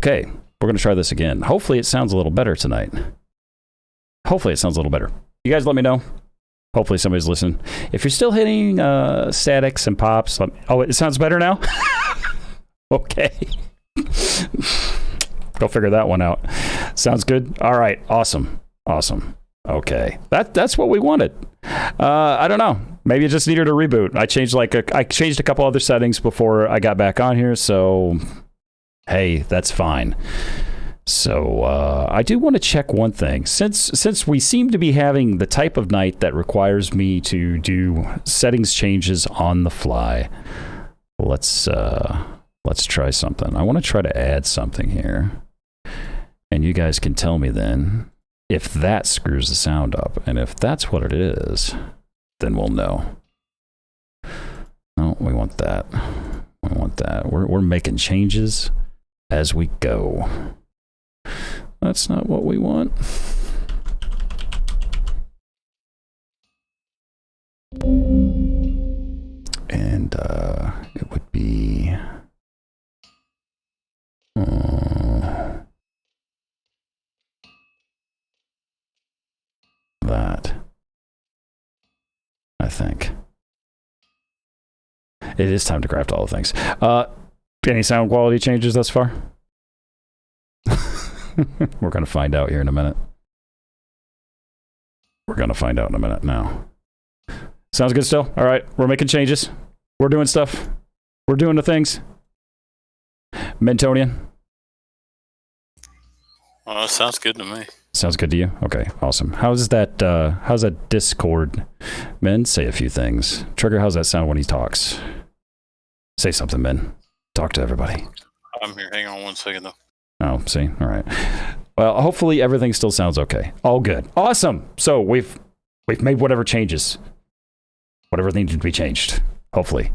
Okay, we're going to try this again. Hopefully it sounds a little better tonight. Hopefully it sounds a little better. You guys let me know. Hopefully somebody's listening. If you're still hitting statics and pops, oh, it sounds better now? Okay. Go figure that one out. Sounds good? All right, awesome. Okay, that's what we wanted. I don't know. Maybe it just needed a reboot. I changed a couple other settings before I got back on here, so hey, that's fine. So I do want to check one thing. Since we seem to be having the type of night that requires me to do settings changes on the fly, let's try something. I want to try to add something here, and you guys can tell me then if that screws the sound up, and if that's what it is, then we'll know. No, we want that. We want that. We're making changes as we go. That's not what we want. And it would be that, I think. It is time to craft all the things. Any sound quality changes thus far? We're going to find out here in a minute. We're going to find out in a minute now. Sounds good still? All right, we're making changes. We're doing stuff. We're doing the things. Mentonian? Sounds good to me. Sounds good to you? Okay, awesome. How's that Discord? Men, say a few things. Trigger, how's that sound when he talks? Say something, men. Talk to everybody. I'm here. Hang on 1 second, though. Oh, see? All right. Well, hopefully everything still sounds okay. All good. Awesome. So we've made whatever changes. Whatever needed to be changed. Hopefully.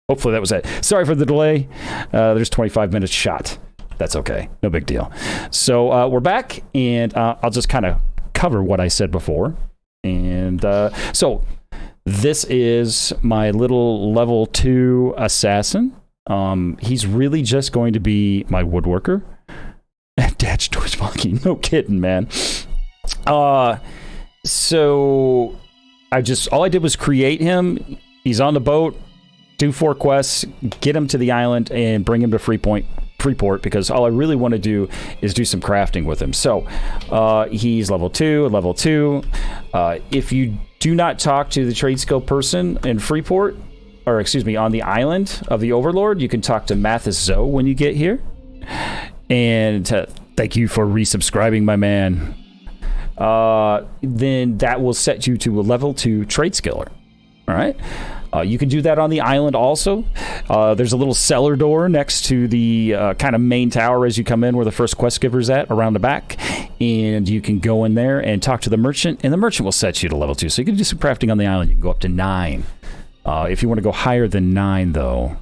Hopefully that was it. Sorry for the delay. There's 25 minutes shot. That's okay. No big deal. So we're back, and I'll just kind of cover what I said before. And so this is my little level 2 assassin. He's really just going to be my woodworker. Dad's Twitch Monkey. No kidding, man. So all I did was create him. He's on the boat, do 4 quests, get him to the island, and bring him to Freeport, because all I really want to do is do some crafting with him. So he's level 2. If you do not talk to the trade skill person in Freeport, or excuse me, on the island of the Overlord, you can talk to Mathis Zoe when you get here. And thank you for resubscribing, my man. Then that will set you to a level 2 trade skiller. All right. You can do that on the island also. There's a little cellar door next to the kind of main tower as you come in, where the first quest giver's at, around the back. And you can go in there and talk to the merchant, and the merchant will set you to level 2. So you can do some crafting on the island. You can go up to 9. If you want to go higher than 9, though,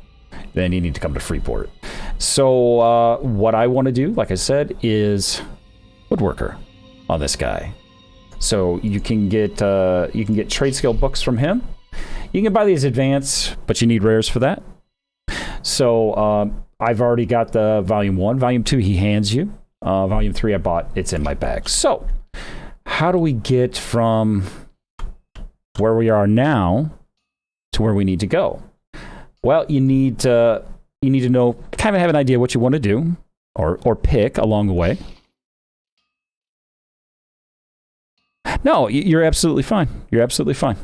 then you need to come to Freeport. So what I want to do, like I said, is woodworker on this guy. So you can get trade skill books from him. You can buy these advanced, but you need rares for that. So I've already got the Volume 1. Volume 2 he hands you. Volume 3 I bought. It's in my bag. So how do we get from where we are now to where we need to go? Well, you need to know, kind of have an idea what you want to do, or pick along the way. No, you're absolutely fine. You're absolutely fine.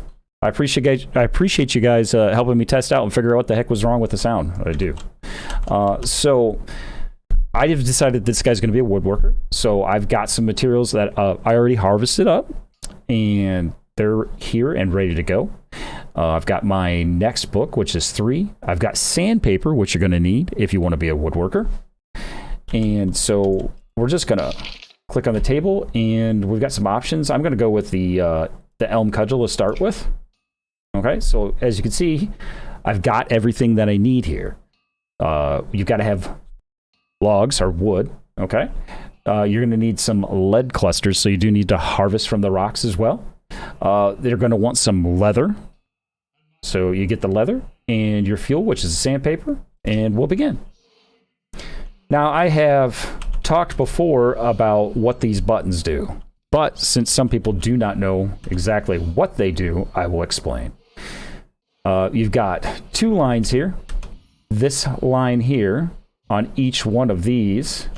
I appreciate you guys helping me test out and figure out what the heck was wrong with the sound. I do. So I have decided this guy's going to be a woodworker. So I've got some materials that I already harvested up, and they're here and ready to go. I've got my next book, which is 3. I've got sandpaper, which you're going to need if you want to be a woodworker. And so we're just going to click on the table, and we've got some options. I'm going to go with the elm cudgel to start with. Okay, so as you can see, I've got everything that I need here. You've got to have logs or wood, okay? You're going to need some lead clusters, so you do need to harvest from the rocks as well. They're going to want some leather. So you get the leather and your fuel, which is sandpaper, and we'll begin. Now, I have talked before about what these buttons do, but since some people do not know exactly what they do, I will explain. You've got 2 lines here. This line here on each one of these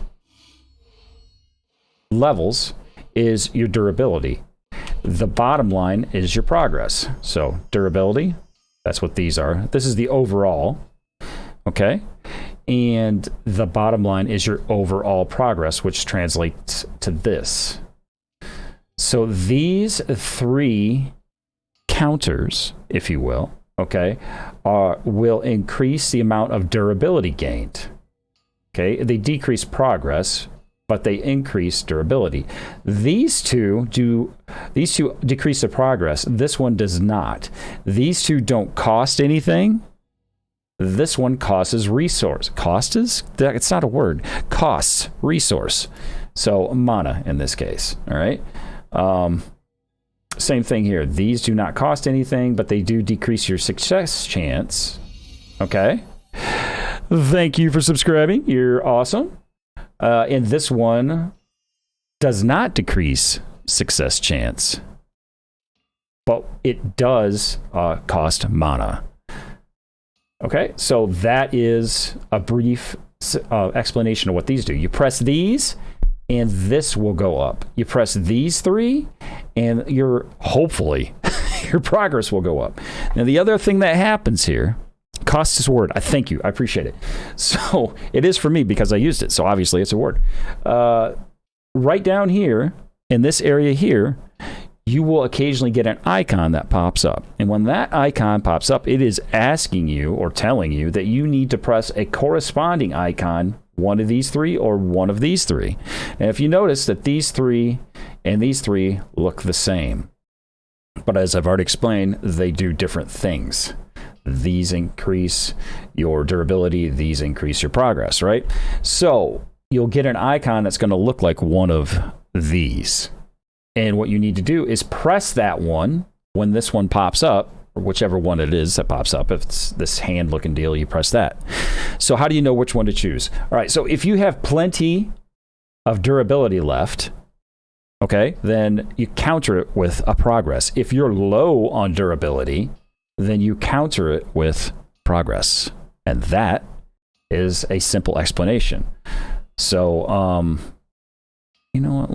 levels is your durability. The bottom line is your progress. So durability, that's what these are. This is the overall, okay? And the bottom line is your overall progress, which translates to this. So these 3 counters, if you will, okay, will increase the amount of durability gained. Okay, they decrease progress, but they increase durability. These two decrease the progress. This one does not. These 2 don't cost anything. This one costs resource. It's not a word. Costs resource. So mana in this case. All right. Same thing here. These do not cost anything, but they do decrease your success chance. Okay. Thank you for subscribing. You're awesome. And this one does not decrease success chance, but it does cost mana. Okay, so that is a brief explanation of what these do. You press these, and this will go up. You press these 3, and hopefully your progress will go up. Now, the other thing that happens here, cost is a word. I thank you. I appreciate it. So it is for me because I used it. So obviously it's a word. Right down here in this area here, you will occasionally get an icon that pops up. And when that icon pops up, it is asking you or telling you that you need to press a corresponding icon, one of these 3 or one of these 3. And if you notice that these 3 and these 3 look the same, but as I've already explained, they do different things. These increase your durability, these increase your progress, right? So you'll get an icon that's going to look like one of these. And what you need to do is press that one when this one pops up, or whichever one it is that pops up. If it's this hand looking deal, you press that. So how do you know which one to choose? All right, so if you have plenty of durability left, okay, then you counter it with a progress. If you're low on durability, then you counter it with progress. And that is a simple explanation. So, you know what,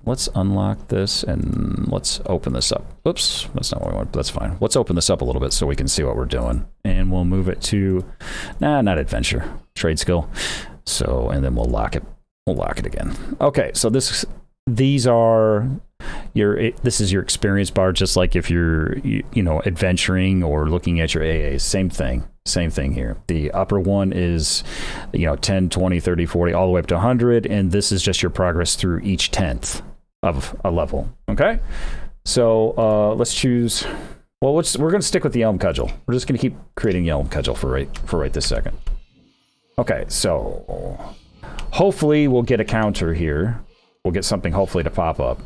let's unlock this and let's open this up. Oops, that's not what we want, but that's fine. Let's open this up a little bit so we can see what we're doing. And we'll move it to, not adventure, trade skill. So, and then we'll lock it again. Okay, so this is your experience bar, just like if you're adventuring or looking at your AAs. Same thing here. The upper one is 10, 20, 30, 40, all the way up to 100, and this is just your progress through each 10th of a level. Okay, so let's choose. Well, we're going to stick with the Elm Cudgel. We're just going to keep creating Elm Cudgel for right this second. Okay, so hopefully we'll get a counter here. We'll get something hopefully to pop up,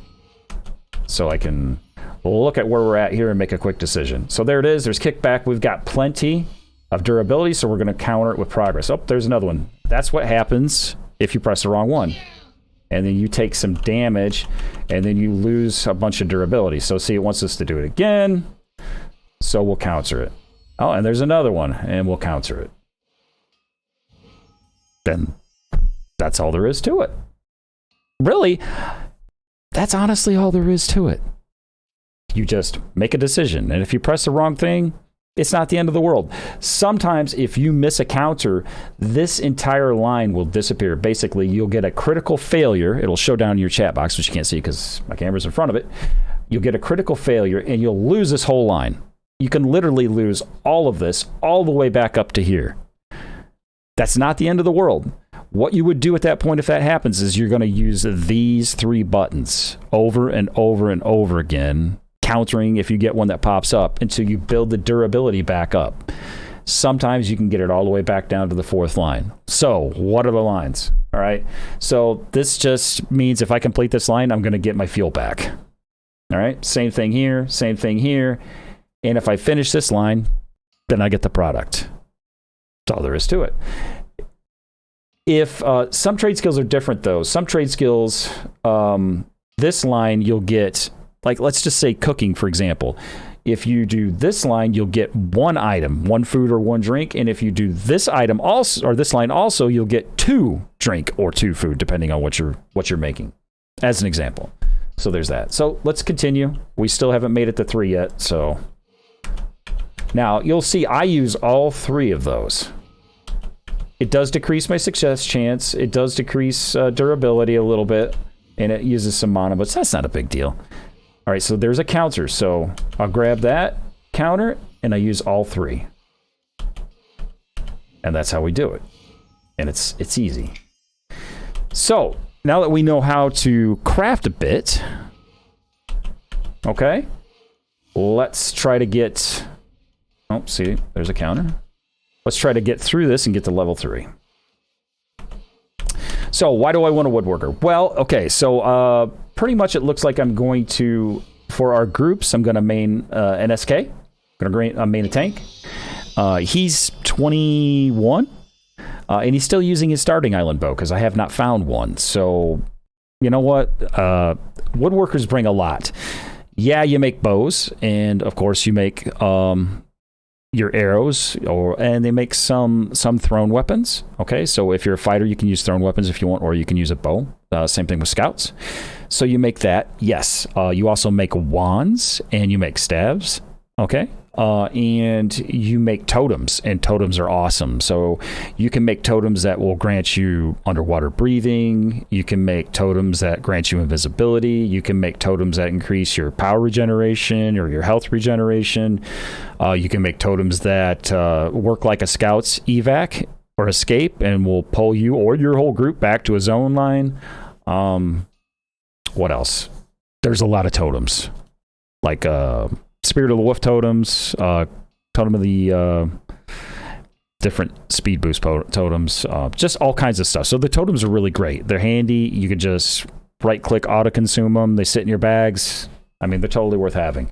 so I can look at where we're at here and make a quick decision. So there it is. There's kickback. We've got plenty of durability, so we're going to counter it with progress. Oh, there's another one. That's what happens if you press the wrong one. And then you take some damage, and then you lose a bunch of durability. So see, it wants us to do it again, so we'll counter it. Oh, and there's another one, and we'll counter it. Then that's all there is to it. Really, that's honestly all there is to it. You just make a decision, and if you press the wrong thing, it's not the end of the world. Sometimes if you miss a counter, this entire line will disappear. Basically, you'll get a critical failure. It'll show down in your chat box, which you can't see because my camera's in front of it. You'll get a critical failure, and you'll lose this whole line. You can literally lose all of this all the way back up to here. That's not the end of the world. What you would do at that point if that happens is you're going to use these 3 buttons over and over and over again, countering if you get one that pops up until you build the durability back up. Sometimes you can get it all the way back down to the 4th line. So what are the lines? All right. So this just means if I complete this line, I'm going to get my fuel back. All right. Same thing here. Same thing here. And if I finish this line, then I get the product. That's all there is to it. If some trade skills are different, though. Some trade skills, this line you'll get, like let's just say cooking, for example. If you do this line, you'll get one item, one food or one drink. And if you do this item also, or this line also, you'll get 2 drink or 2 food, depending on what you're making, as an example. So there's that. So let's continue. We still haven't made it to 3 yet. So now you'll see I use all 3 of those. It does decrease my success chance. It does decrease durability a little bit, and it uses some mana, but that's not a big deal. All right, so there's a counter. So I'll grab that counter, and I use all 3. And that's how we do it. And it's easy. So now that we know how to craft a bit, okay, let's try to get... Oh, see, there's a counter. Let's try to get through this and get to level 3. So why do I want a woodworker? Well, okay, so pretty much it looks like I'm going to, for our groups, I'm going to main an SK. I'm going to main a tank. He's 21, and he's still using his starting island bow because I have not found one. So, you know what? Woodworkers bring a lot. Yeah, you make bows, and of course you make your arrows, and they make some thrown weapons. Okay, so if you're a fighter, you can use thrown weapons if you want, or you can use a bow. Same thing with scouts. So you make that. Yes, you also make wands and you make staves. Okay, and you make totems, and totems are awesome. So you can make totems that will grant you underwater breathing. You can make totems that grant you invisibility. You can make totems that increase your power regeneration or your health regeneration. You can make totems that work like a scout's evac or escape and will pull you or your whole group back to a zone line. What else? There's a lot of totems, like Spirit of the Wolf totems, totem of the different speed boost totems, just all kinds of stuff. So the totems are really great. They're handy. You could just right-click, auto-consume them. They sit in your bags. I mean, they're totally worth having.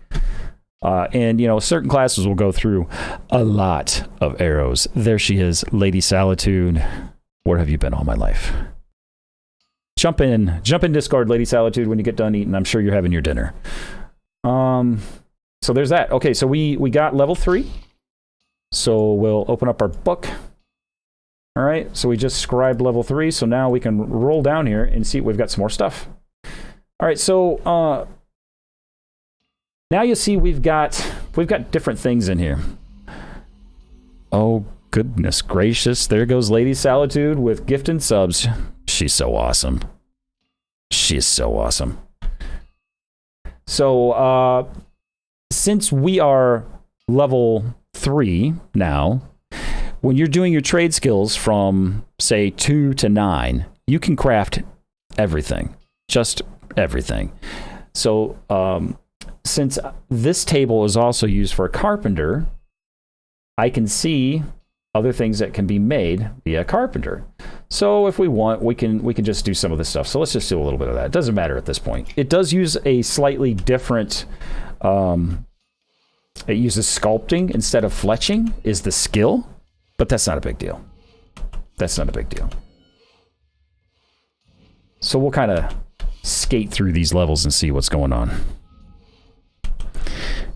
And, you know, certain classes will go through a lot of arrows. There she is, Lady Salitude. Where have you been all my life? Jump in Discord, Lady Salitude, when you get done eating. I'm sure you're having your dinner. So there's that. Okay, so we got level 3. So we'll open up our book. All right, so we just scribed level 3. So now we can roll down here and see we've got some more stuff. All right, so now you see we've got different things in here. Oh, goodness gracious. There goes Lady Salitude with gift and subs. She's so awesome. She is so awesome. So, since we are level 3 now, when you're doing your trade skills from, say, 2 to 9, you can craft everything. Just everything. So, since this table is also used for a carpenter, I can see other things that can be made via carpenter. So if we want, we can just do some of this stuff. So let's just do a little bit of that. It doesn't matter at this point. It does use a slightly different, it uses sculpting instead of fletching is the skill, but that's not a big deal. That's not a big deal. So we'll kind of skate through these levels and see what's going on.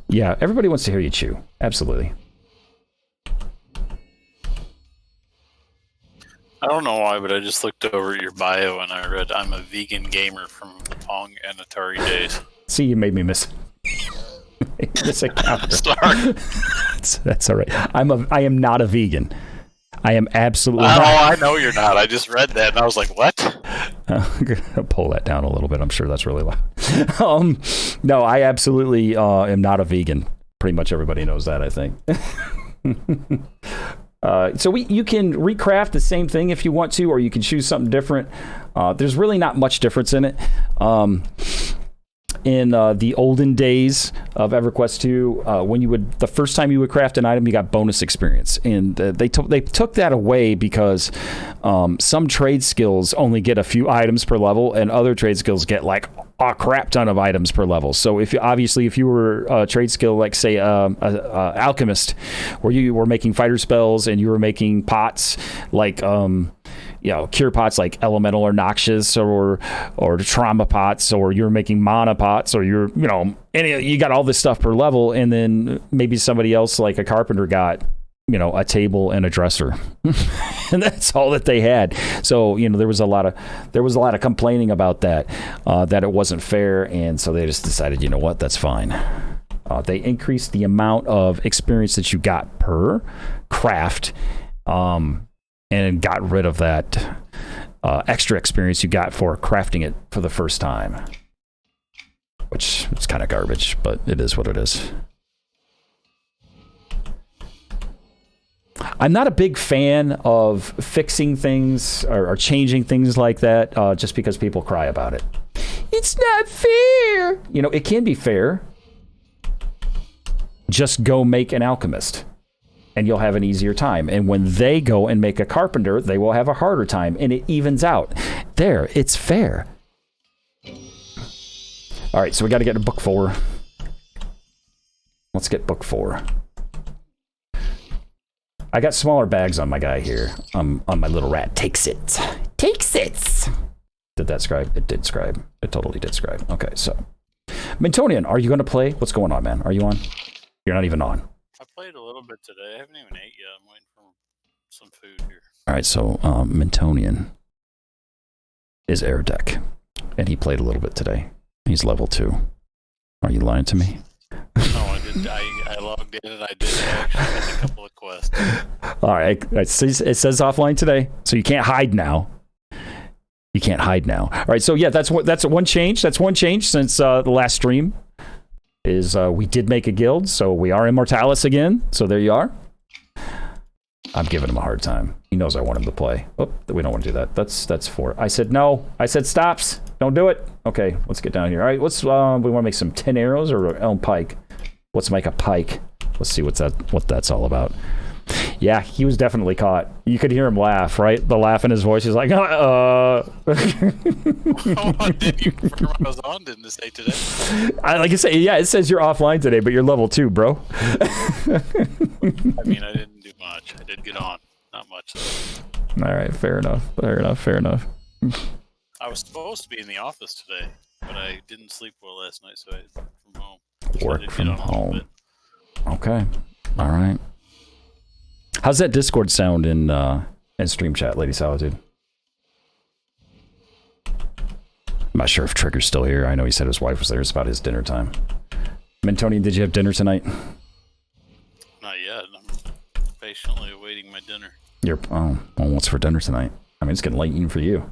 Yeah, everybody wants to hear you chew. Absolutely. I don't know why, but I just looked over your bio and I read I'm a vegan gamer from the Pong and Atari days. See, you made me miss a counter. Sorry. That's all right. I am not a vegan. I am absolutely not. not. Oh, I know you're not. I just read that and I was like, what? I'm going to pull that down a little bit. I'm sure that's really loud. No, I absolutely am not a vegan. Pretty much everybody knows that, I think. So you can recraft the same thing if you want to, or you can choose something different. There's really not much difference in it. In the olden days of EverQuest 2, when the first time you would craft an item, you got bonus experience, and they took that away because some trade skills only get a few items per level, and other trade skills get like a crap ton of items per level. So if you were a trade skill like say alchemist, where you were making fighter spells and you were making pots, like cure pots like elemental or noxious or trauma pots, or you're making mana pots, or you got all this stuff per level, and then maybe somebody else like a carpenter got a table and a dresser, and that's all that they had. So there was a lot of complaining about that it wasn't fair, and so they just decided, that's fine. They increased the amount of experience that you got per craft, and got rid of that extra experience you got for crafting it for the first time, which is kind of garbage, but it is what it is. I'm not a big fan of fixing things or changing things like that just because people cry about it. It's not fair. It can be fair. Just go make an alchemist, and you'll have an easier time. And when they go and make a carpenter, they will have a harder time, and it evens out. There, it's fair. All right, so we got to get to book 4. Let's get book 4. I got smaller bags on my guy here. On my little rat. Takes it. Did that scribe? It did scribe. It totally did scribe. Okay, so. Mintonian, are you going to play? What's going on, man? Are you on? You're not even on. I played a little bit today. I haven't even ate yet. I'm waiting for some food here. All right, so Mintonian is air deck, and he played a little bit today. He's level 2. Are you lying to me? No, I did. I logged in and I did actually get a couple of quests. All right, it says offline today, so you can't hide now. All right, so yeah, that's one change. That's one change since the last stream. Is we did make a guild, so we are Immortalis again. So there you are. I'm giving him a hard time. He knows I want him to play. Oh, we don't want to do that. That's 4. I said no. I said stops. Don't do it. Okay, let's get down here. All right, let's. We want to make some tin arrows or elm pike. Let's make a pike. Let's see what that's all about. Yeah, he was definitely caught. You could hear him laugh, right? The laugh in his voice. He's like, Oh, did you confirm I was on, didn't it say today? Like I say, yeah, it says you're offline today, but you're level 2, bro. I mean, I didn't do much. I did get on. Not much. All right, fair enough. I was supposed to be in the office today, but I didn't sleep well last night, so I worked from home. Work from home. Okay. All right. How's that Discord sound in stream chat, Lady Solitude? I'm not sure if Trigger's still here. I know he said his wife was there. It's about his dinner time. Mintonian, did you have dinner tonight? Not yet. I'm patiently awaiting my dinner. Well, what's for dinner tonight? I mean, it's getting late even for you.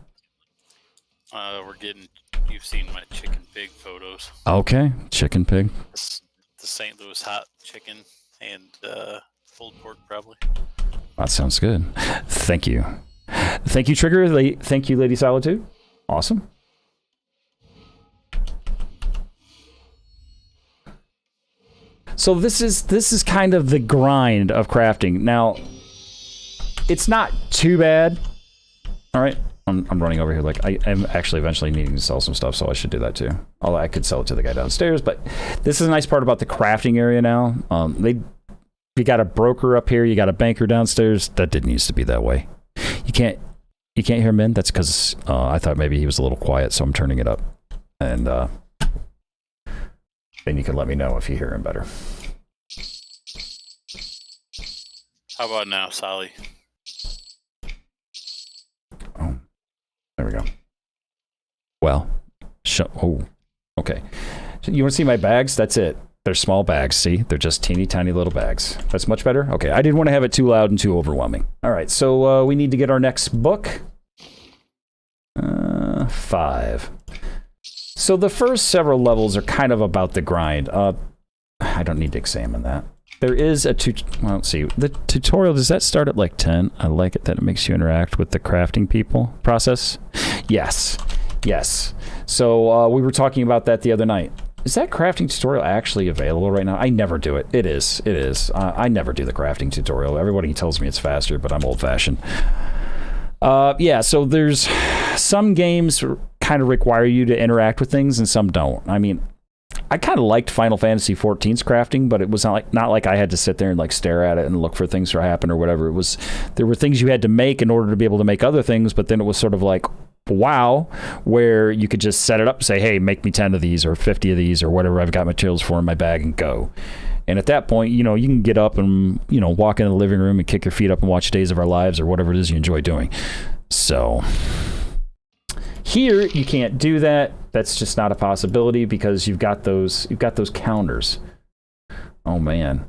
You've seen my chicken pig photos. Okay, chicken pig. The St. Louis hot chicken and pulled pork, probably. That sounds good. Thank you. Thank you, Trigger. Thank you, Lady Solitude. Awesome. So this is kind of the grind of crafting. Now, it's not too bad. All right. I'm running over here. Like, I am actually eventually needing to sell some stuff, so I should do that too. Although I could sell it to the guy downstairs, but this is a nice part about the crafting area now. You got a broker up here, you got a banker downstairs. That didn't used to be that way. You can't hear him in. That's because I thought maybe he was a little quiet, so I'm turning it up. And then you can let me know if you hear him better. How about now, Sally? Oh, there we go. Well, okay. So you want to see my bags? That's it. They're small bags, see? They're just teeny tiny little bags. That's much better? Okay, I didn't want to have it too loud and too overwhelming. All right, so we need to get our next book. 5. So the first several levels are kind of about the grind. I don't need to examine that. There is a well, let's see. The tutorial, does that start at like 10? I like it that it makes you interact with the crafting people process. Yes. So we were talking about that the other night. Is that crafting tutorial actually available right now? I never do it. It is. I never do the crafting tutorial. Everybody tells me it's faster, but I'm old-fashioned. Yeah, so there's some games kind of require you to interact with things and some don't. I mean, I kind of liked Final Fantasy XIV's crafting, but it was not like I had to sit there and like stare at it and look for things to happen or whatever. It was, there were things you had to make in order to be able to make other things, but then it was sort of like WoW, where you could just set it up and say, hey, make me 10 of these or 50 of these or whatever I've got materials for in my bag and go. And at that point, you know, you can get up and, you know, walk in the living room and kick your feet up and watch Days of Our Lives or whatever it is you enjoy doing. So here you can't do that. That's just not a possibility because you've got those counters. Oh man.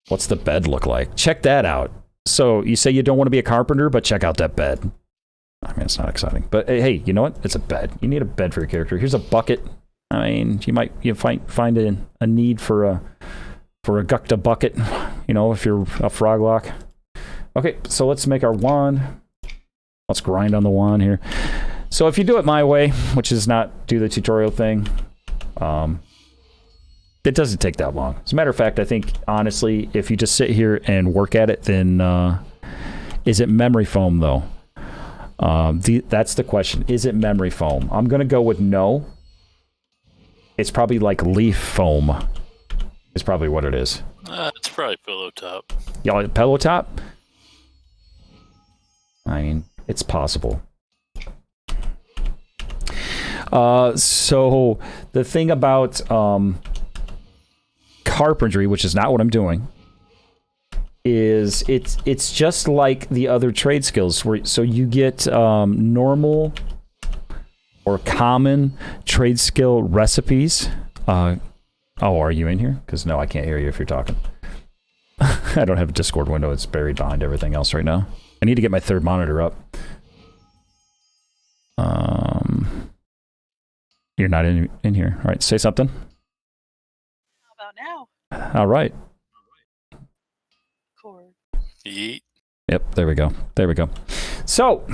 What's the bed look like? Check that out. So you say you don't want to be a carpenter, but check out that bed. I mean, it's not exciting, but hey, you know what? It's a bed. You need a bed for your character. Here's a bucket. I mean, you find a need for a Gukta bucket, you know, if you're a froglock. Okay, so let's make our wand. Let's grind on the wand here. So if you do it my way, which is not do the tutorial thing, it doesn't take that long. As a matter of fact, I think, honestly, if you just sit here and work at it, then is it memory foam, though? That's the question. Is it memory foam? I'm going to go with no. It's probably like leaf foam. Is probably what it is. It's probably pillow top. Y'all, pillow top? I mean, it's possible. So the thing about carpentry, which is not what I'm doing, is it's just like the other trade skills. So you get normal or common trade skill recipes. Are you in here? Because no, I can't hear you if you're talking. I don't have a Discord window. It's buried behind everything else right now. I need to get my third monitor up. You're not in here. All right, say something. How about now? All right. Cord. Yeet. Yep, there we go. There we go. So,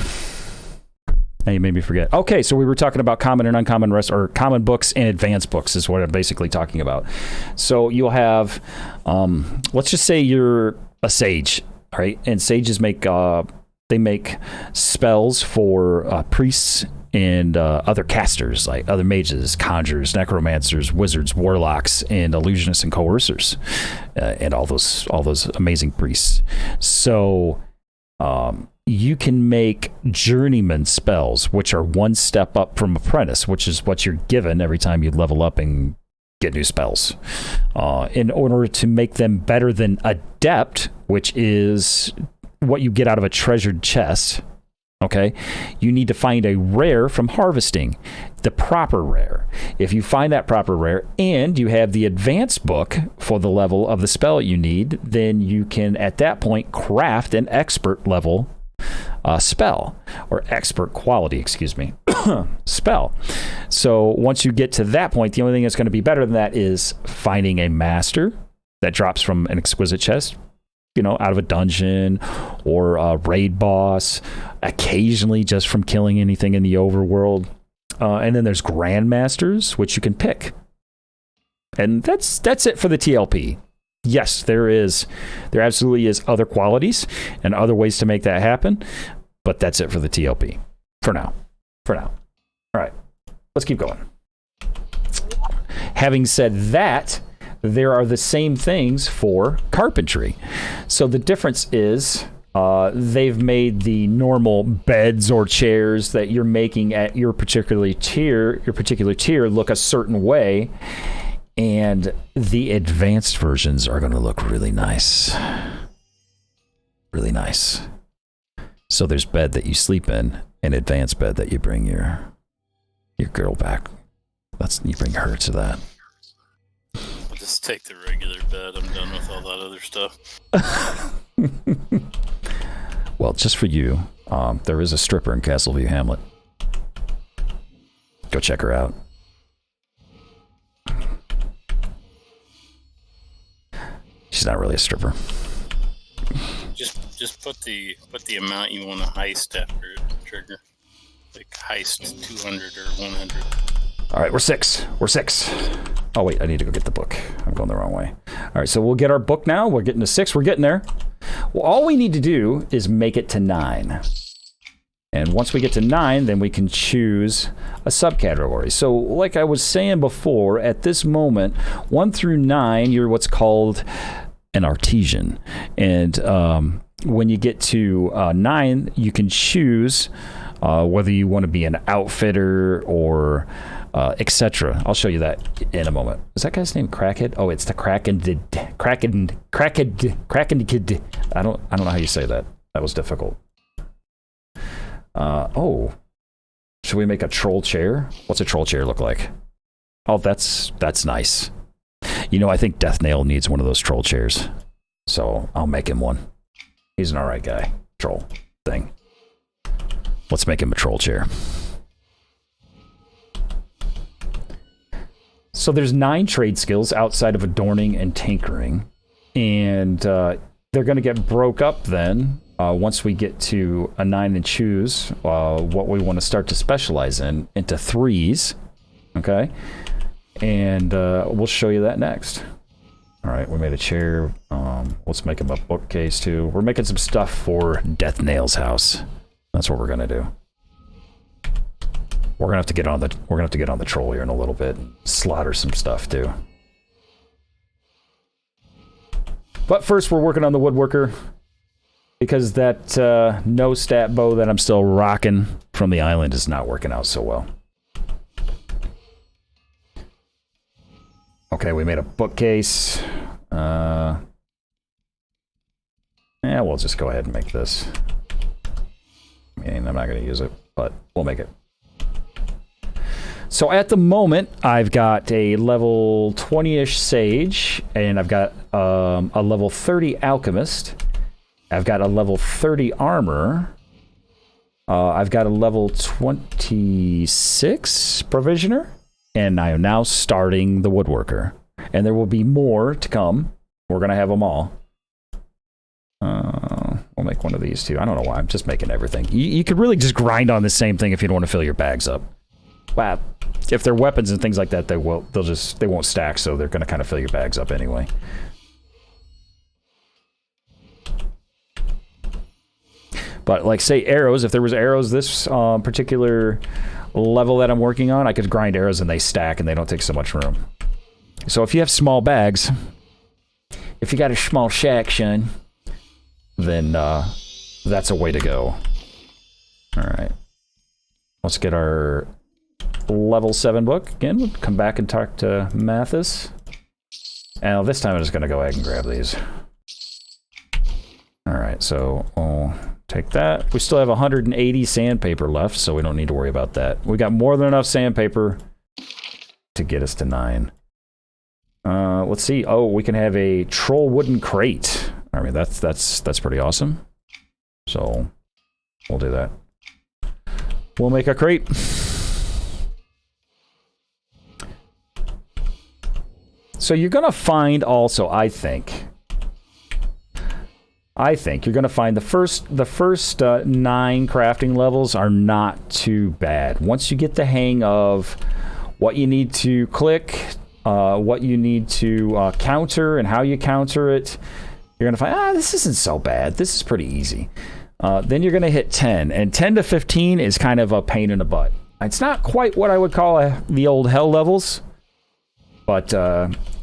now you made me forget. Okay, so we were talking about common and uncommon or common books and advanced books is what I'm basically talking about. So you'll have, let's just say you're a sage, all right? And sages make spells for priests and other casters, like other mages, conjurers, necromancers, wizards, warlocks, and illusionists and coercers, and all those amazing priests. So you can make journeyman spells, which are one step up from apprentice, which is what you're given every time you level up and get new spells. In order to make them better than adept, which is what you get out of a treasured chest, okay, you need to find a rare from harvesting, the proper rare. If you find that proper rare and you have the advanced book for the level of the spell you need, then you can at that point craft an expert level spell, or expert quality, excuse me, spell. So once you get to that point, the only thing that's going to be better than that is finding a master that drops from an exquisite chest, you know, out of a dungeon, or a raid boss, occasionally just from killing anything in the overworld. And then there's grandmasters, which you can pick. And that's it for the TLP. Yes, there absolutely is other qualities and other ways to make that happen, but that's it for the TLP. For now. All right, let's keep going. Having said that, there are the same things for carpentry. So the difference is they've made the normal beds or chairs that you're making at your particular tier look a certain way, and the advanced versions are going to look really nice. Really nice. So there's bed that you sleep in, an advanced bed that you bring your girl back. You bring her to that. Just take the regular bed. I'm done with all that other stuff. Well, just for you, there is a stripper in Castleview Hamlet. Go check her out. She's not really a stripper. Just put the amount you want to heist after it, trigger. Like heist 200 or 100. All right, we're six. Oh, wait, I need to go get the book. I'm going the wrong way. All right, so we'll get our book now. We're getting to 6. We're getting there. Well, all we need to do is make it to 9. And once we get to 9, then we can choose a subcategory. So like I was saying before, at this moment, 1 through 9, you're what's called an artisan. And when you get to 9, you can choose whether you want to be an outfitter or etc. I'll show you that in a moment. Is that guy's name Crackhead? Oh, it's the Kraken Kid. I don't know how you say that. That was difficult. Oh, should we make a troll chair? What's a troll chair look like? Oh, that's nice. You know, I think Death Nail needs one of those troll chairs, so I'll make him one. He's an alright guy. Troll thing. Let's make him a troll chair. So there's 9 trade skills outside of adorning and tinkering, and they're going to get broke up then once we get to a 9 and choose what we want to start to specialize in into 3s. Okay, and we'll show you that next. All right, we made a chair. Let's make him a bookcase too. We're making some stuff for Death Nail's house. That's what we're gonna do. We're gonna have to get on the troll here in a little bit and slaughter some stuff too. But first, we're working on the woodworker because that no stat bow that I'm still rocking from the island is not working out so well. Okay, we made a bookcase. Yeah, we'll just go ahead and make this. I mean, I'm not going to use it, but we'll make it. So at the moment, I've got a level 20-ish Sage, and I've got a level 30 Alchemist. I've got a level 30 Armor. I've got a level 26 Provisioner, and I am now starting the Woodworker. And there will be more to come. We're going to have them all. We'll make one of these too. I don't know why. I'm just making everything. You could really just grind on the same thing if you don't want to fill your bags up. Wow. If they're weapons and things like that, they won't stack, so they're going to kind of fill your bags up anyway. But like, say arrows, if there was arrows this particular level that I'm working on, I could grind arrows and they stack and they don't take so much room. So if you have small bags, if you got a small shack, son, then that's a way to go. All right. Let's get our level 7 book. Again, we'll come back and talk to Mathis. And this time I'm just going to go ahead and grab these. All right, so I'll take that. We still have 180 sandpaper left, so we don't need to worry about that. We got more than enough sandpaper to get us to 9. Let's see. Oh, we can have a troll wooden crate. I mean, that's pretty awesome. So we'll do that. We'll make a crate. So you're gonna find also, I think you're gonna find the first 9 crafting levels are not too bad. Once you get the hang of what you need to click, what you need to counter and how you counter it, you're gonna find, this isn't so bad. This is pretty easy. Then you're gonna hit 10, and 10 to 15 is kind of a pain in the butt. It's not quite what I would call the old hell levels, but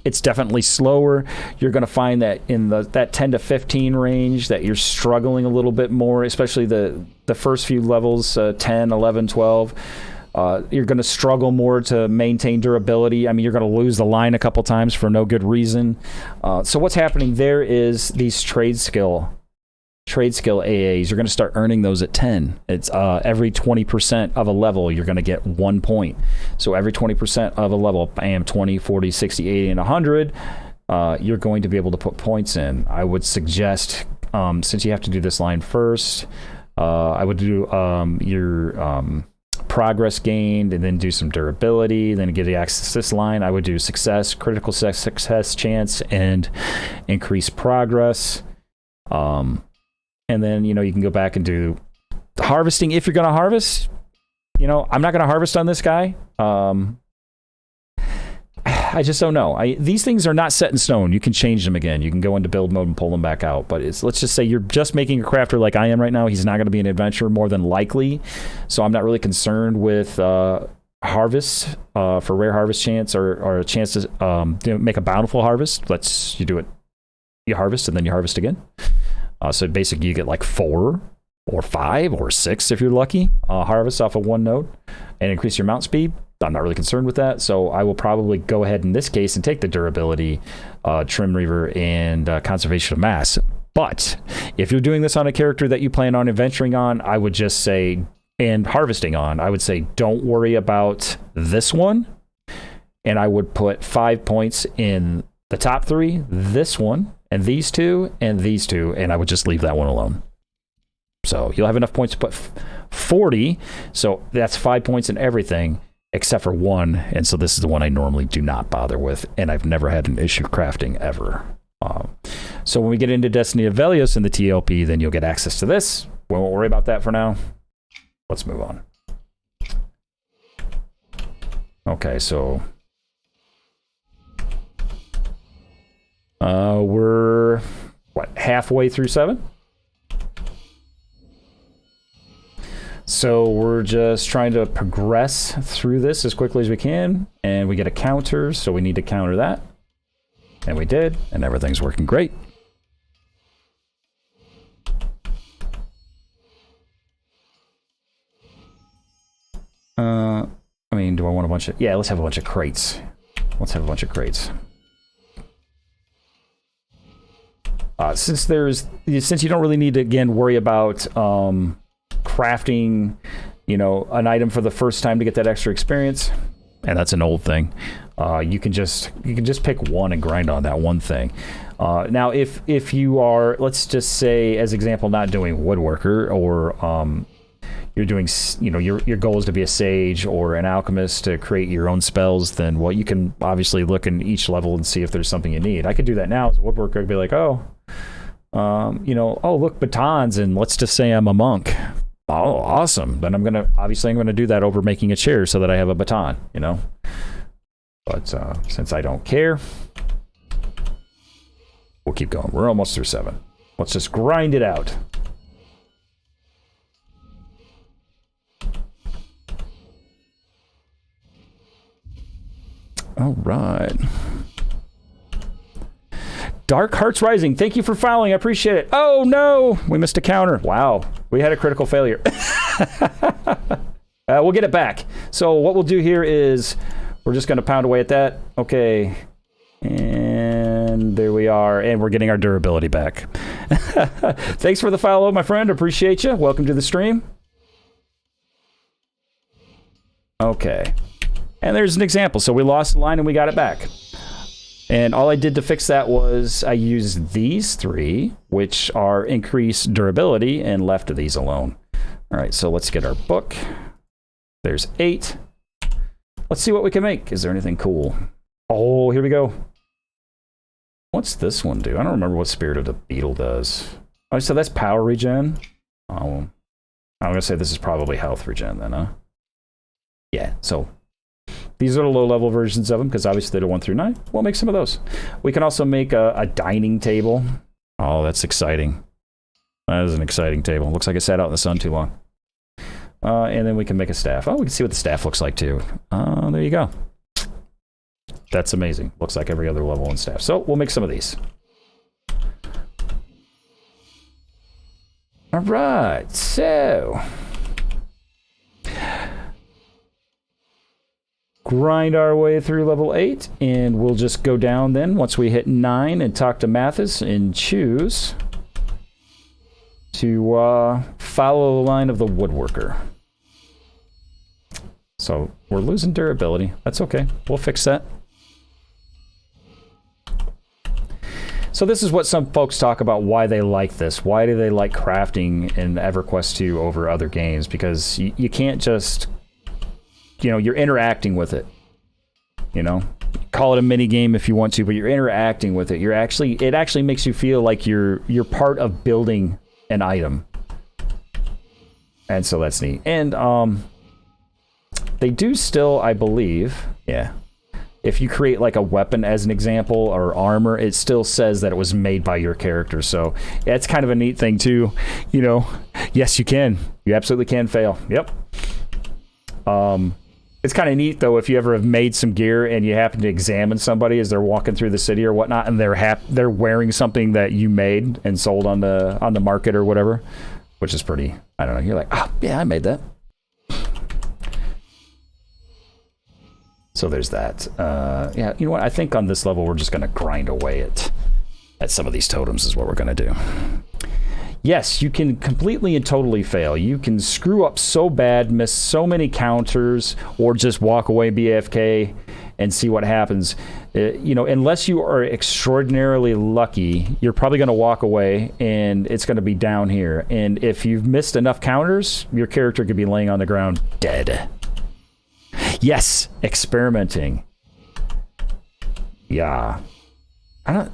it's definitely slower. You're going to find that in that 10 to 15 range that you're struggling a little bit more, especially the first few levels, 10, 11, 12. You're going to struggle more to maintain durability. I mean, you're going to lose the line a couple times for no good reason. So what's happening there is these trade skill AAs, you're going to start earning those at 10. It's every 20% of a level, you're going to get 1 point. So every 20% of a level, bam, 20, 40, 60, 80, and 100, you're going to be able to put points in. I would suggest, since you have to do this line first, I would do your progress gained and then do some durability, then get the access to this line. I would do success, critical success chance, and increase progress. And then, you can go back and do harvesting if you're going to harvest. I'm not going to harvest on this guy. I just don't know. These things are not set in stone. You can change them again. You can go into build mode and pull them back out. But let's just say you're just making a crafter like I am right now. He's not going to be an adventurer more than likely. So I'm not really concerned with harvest for rare harvest chance or a chance to make a bountiful harvest. You do it. You harvest and then you harvest again. So basically you get like 4 or 5 or 6 if you're lucky. Harvest off of one node and increase your mount speed. I'm not really concerned with that, so I will probably go ahead in this case and take the durability, trim reaver, and conservation of mass. But if you're doing this on a character that you plan on adventuring on, I would just say, and harvesting on, I would say don't worry about this one, and I would put 5 points in the top 3, this one, and these 2, and I would just leave that one alone. So you'll have enough points to put 40, so that's 5 points in everything, except for one, and so this is the one I normally do not bother with, and I've never had an issue crafting ever. So when we get into Destiny of Velios in the TLP, then you'll get access to this. We won't worry about that for now. Let's move on. Okay, so we're, halfway through 7? So we're just trying to progress through this as quickly as we can, and we get a counter, so we need to counter that. And we did, and everything's working great. I mean, do I want a bunch of... Yeah, let's have a bunch of crates. Since you don't really need to, again, worry about crafting, an item for the first time to get that extra experience, and that's an old thing. You can just pick one and grind on that one thing. Now, if you are, let's just say, as example, not doing woodworker, or you're doing, your goal is to be a sage or an alchemist to create your own spells, then you can obviously look in each level and see if there's something you need. I could do that now as a woodworker. I'd be like, look, batons, and let's just say I'm a monk. Oh, awesome. Then I'm gonna do that over making a chair so that I have a baton, But since I don't care, we'll keep going. We're almost through 7. Let's just grind it out. All right. Dark Hearts Rising, thank you for following. I appreciate it. Oh, no. We missed a counter. Wow. We had a critical failure. We'll get it back. So what we'll do here is we're just going to pound away at that. Okay. And there we are. And we're getting our durability back. Thanks for the follow, my friend. Appreciate you. Welcome to the stream. Okay. And there's an example. So we lost the line and we got it back. And all I did to fix that was I used these 3, which are increased durability, and left these alone. All right, so let's get our book. There's 8. Let's see what we can make. Is there anything cool? Oh, here we go. What's this one do? I don't remember what Spirit of the Beetle does. Oh, so that's power regen. Oh, I'm going to say this is probably health regen then, huh? Yeah, so... These are the low-level versions of them, because obviously they're 1 through 9. We'll make some of those. We can also make a dining table. Oh, that's exciting. That is an exciting table. Looks like it sat out in the sun too long. And then we can make a staff. Oh, we can see what the staff looks like, too. There you go. That's amazing. Looks like every other level in staff. So we'll make some of these. All right, so... grind our way through level 8, and we'll just go down then once we hit 9 and talk to Mathis and choose to follow the line of the woodworker. So we're losing durability. That's okay. We'll fix that. So this is what some folks talk about, why they like this. Why do they like crafting in EverQuest 2 over other games? Because you can't just... you're interacting with it. Call it a mini game if you want to, but you're interacting with it. It actually makes you feel like you're part of building an item. And so that's neat. And they do still, I believe, if you create like a weapon as an example or armor, it still says that it was made by your character. So that's kind of a neat thing too. You know, yes, you can. You absolutely can fail. Yep. It's kind of neat though if you ever have made some gear and you happen to examine somebody as they're walking through the city or whatnot, and they're wearing something that you made and sold on the market or whatever, which is pretty. I don't know. You're like, oh yeah, I made that. So there's that. Yeah, you know what? I think on this level we're just going to grind away at some of these totems is what we're going to do. Yes, you can completely and totally fail. You can screw up so bad, miss so many counters, or just walk away BFK and see what happens. You know, unless you are extraordinarily lucky, you're probably going to walk away and it's going to be down here. And if you've missed enough counters, your character could be laying on the ground dead. Yes, experimenting. Yeah.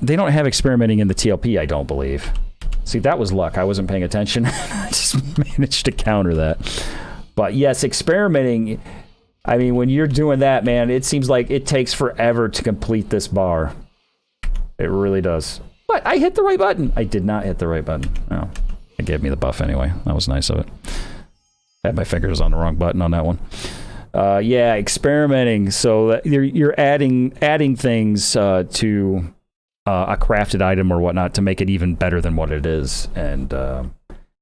They don't have experimenting in the TLP, I don't believe. See, that was luck. I wasn't paying attention. I just managed to counter that. But yes, experimenting, I mean, when you're doing that, man, it seems like it takes forever to complete this bar. It really does. But I hit the right button. I did not hit the right button. Oh, it gave me the buff anyway. That was nice of it. I had my fingers on the wrong button on that one. Yeah, experimenting. So you're adding things to a crafted item or whatnot to make it even better than what it is. And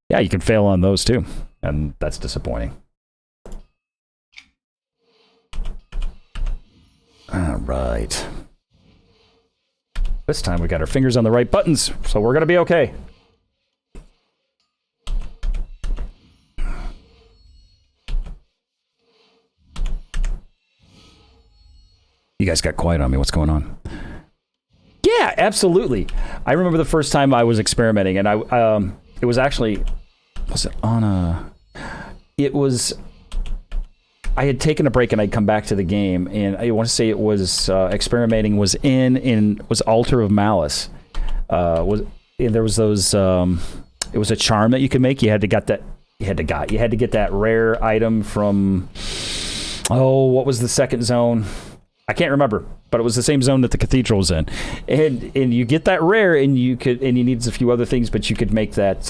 yeah, you can fail on those too. And that's disappointing. All right. This time we got our fingers on the right buttons, so we're going to be okay. You guys got quiet on me. What's going on? Yeah, absolutely. I remember the first time I was experimenting, and it was actually, I had taken a break and I'd come back to the game, and I want to say it was experimenting was was Altar of Malice. There was those. It was a charm that you could make. You had to get that rare item from. Oh, what was the second zone? I can't remember, but it was the same zone that the cathedral was in, and you get that rare, and you needed a few other things, but you could make that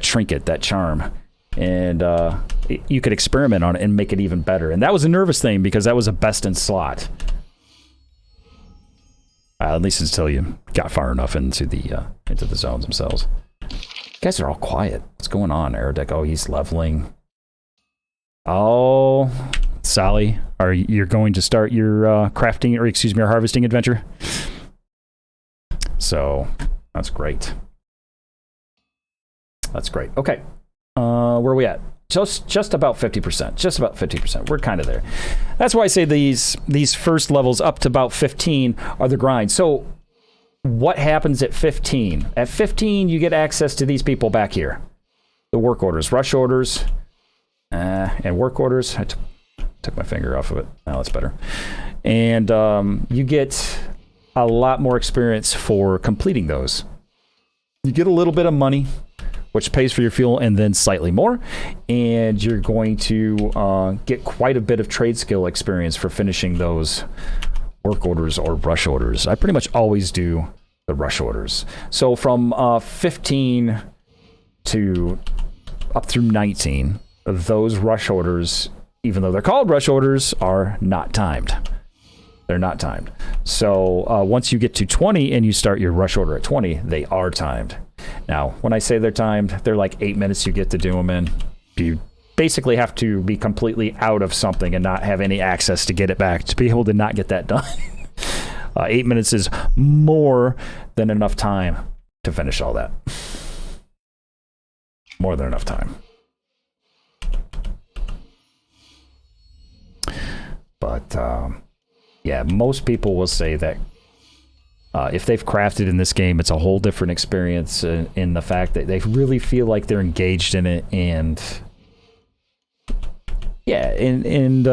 trinket, that charm, and you could experiment on it and make it even better. And that was a nervous thing because that was a best in slot, at least until you got far enough into the zones themselves. You guys are all quiet. What's going on, Aerodeck? Oh, he's leveling. Oh. Sally, you're going to start your crafting, or excuse me, your harvesting adventure? So that's great. That's great. Okay, where are we at? Just about 50%. Just about 50%. We're kind of there. That's why I say these first levels up to about 15 are the grind. So what happens at 15? At 15, you get access to these people back here. The work orders, rush orders, and work orders. I took my finger off of it. Now that's better. And you get a lot more experience for completing those. You get a little bit of money, which pays for your fuel, and then slightly more. And you're going to get quite a bit of trade skill experience for finishing those work orders or rush orders. I pretty much always do the rush orders. So from 15 to up through 19, those rush orders, even though they're called rush orders, are not timed. They're not timed. So once you get to 20 and you start your rush order at 20, they are timed. Now, when I say they're timed, they're like 8 minutes you get to do them in. You basically have to be completely out of something and not have any access to get it back to be able to not get that done. 8 minutes is more than enough time to finish all that. More than enough time. But yeah, most people will say that if they've crafted in this game, it's a whole different experience in the fact that they really feel like they're engaged in it. And yeah, and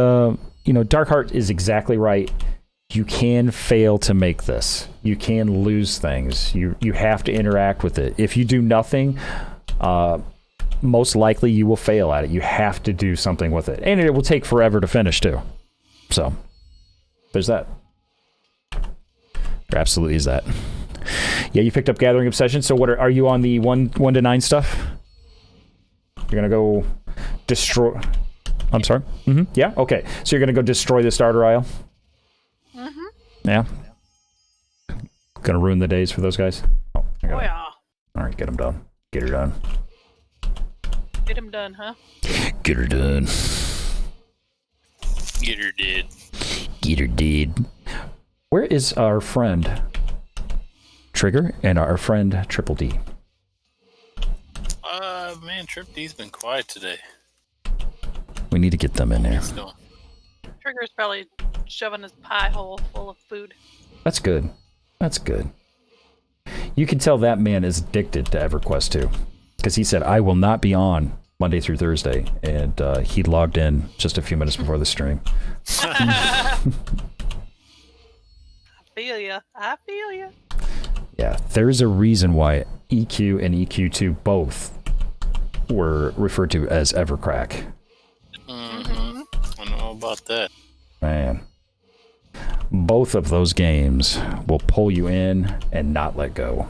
you know, Darkheart is exactly right. You can fail to make this. You can lose things. You have to interact with it. If you do nothing, most likely you will fail at it. You have to do something with it. And it will take forever to finish too. So there's that. There absolutely is that. Yeah, you picked up Gathering Obsession. So what are you on the 1 to 9 stuff? You're gonna go destroy. I'm sorry. Yeah. Okay. So you're gonna go destroy the starter aisle. Yeah. Gonna ruin the days for those guys. Oh yeah. All right, get them done. Get her done. Get him done, huh? Get her done. Get her did. Get her did. Where is our friend Trigger and our friend Triple D? Man, Trip D's been quiet today. We need to get them in there. Trigger's probably shoving his pie hole full of food. That's good. That's good. You can tell that man is addicted to Everquest too, because he said, I will not be on Monday through Thursday, and he logged in just a few minutes before the stream. I feel ya. I feel ya. Yeah, there's a reason why EQ and EQ2 both were referred to as Evercrack. I know about that. Man. Both of those games will pull you in and not let go.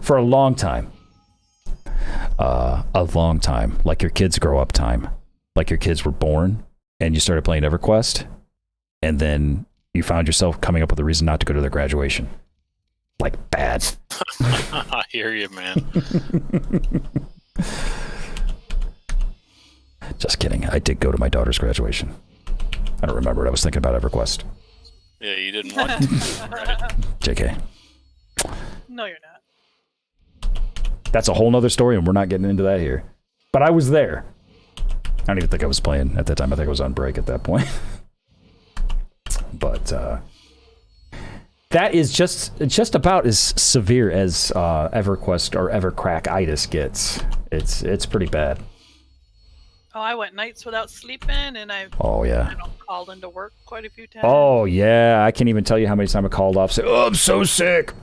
For a long time. A long time. Like your kids grow up time. Like your kids were born and you started playing EverQuest. And then you found yourself coming up with a reason not to go to their graduation. Like bad. I hear you, man. Just kidding. I did go to my daughter's graduation. I don't remember it. I was thinking about EverQuest. Yeah, you didn't want to. Right? JK. No, you're not. That's a whole nother story, and we're not getting into that here. But I was there. I don't even think I was playing at that time. I think I was on break at that point. But that is just about as severe as EverQuest or Evercrack-itis gets. It's pretty bad. Oh, I went nights without sleeping, and I've called into work quite a few times. Oh, yeah. I can't even tell you how many times I called off. Say, oh, I'm so sick.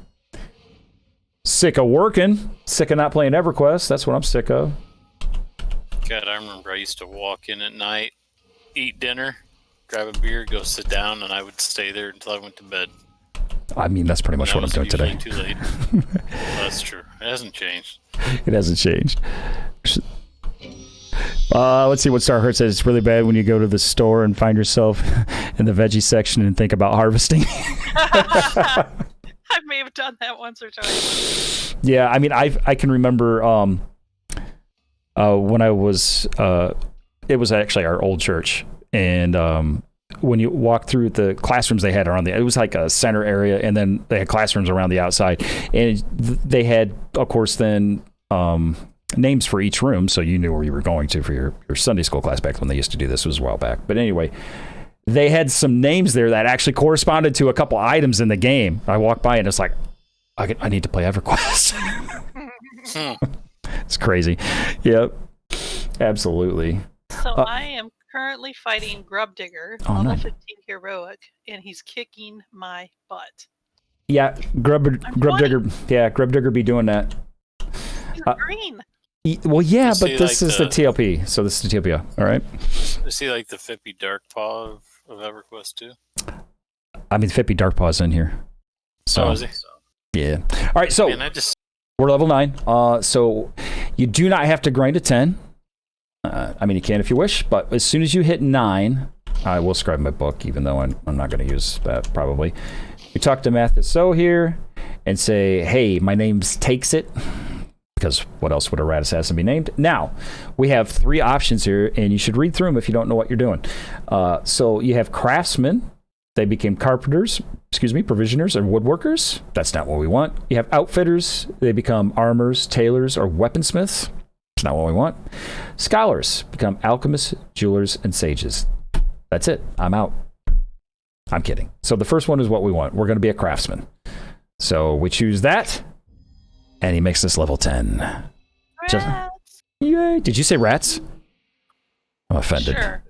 Sick of working. Sick of not playing EverQuest. That's what I'm sick of. God, I remember I used to walk in at night, eat dinner, grab a beer, go sit down, and I would stay there until I went to bed. I mean, that's pretty much what I'm doing today. Too late. That's true. It hasn't changed. It hasn't changed. Let's see what Star Hurt says. It's really bad when you go to the store and find yourself in the veggie section and think about harvesting. I may have done that once or twice. Yeah, I mean, I can remember when I was, it was actually our old church, and when you walk through the classrooms they had around it was like a center area, and then they had classrooms around the outside, and they had, of course, then names for each room, so you knew where you were going to for your Sunday school class back when they used to do this. It was a while back. But anyway, they had some names there that actually corresponded to a couple items in the game. I walked by and it's like, I need to play EverQuest. It's crazy. Yep. Absolutely. So I am currently fighting Grub Digger, level 15 heroic, and he's kicking my butt. Yeah, Grub Digger. Yeah, Grub Digger be doing that. He's green. Well, yeah, but this is the TLP, so this is the TLP. All right. Is he like the Fippy Darkpaw of EverQuest too? I mean, Fippy Darkpaw's in here. So, is he? Yeah. All right, so we're level 9. So you do not have to grind a 10. I mean, you can if you wish, but as soon as you hit 9, I will scribe my book, even though I'm not going to use that probably. You talk to Mathis So here and say, hey, my name's Takes It. Because what else would a rat assassin be named? Now, we have 3 options here, and you should read through them if you don't know what you're doing. So you have craftsmen. They became carpenters, provisioners, and woodworkers. That's not what we want. You have outfitters. They become armors, tailors, or weaponsmiths. That's not what we want. Scholars become alchemists, jewelers, and sages. That's it. I'm out. I'm kidding. So the first one is what we want. We're going to be a craftsman. So we choose that. And he makes us level 10. Rats. Yay. Did you say rats? I'm offended. Sure.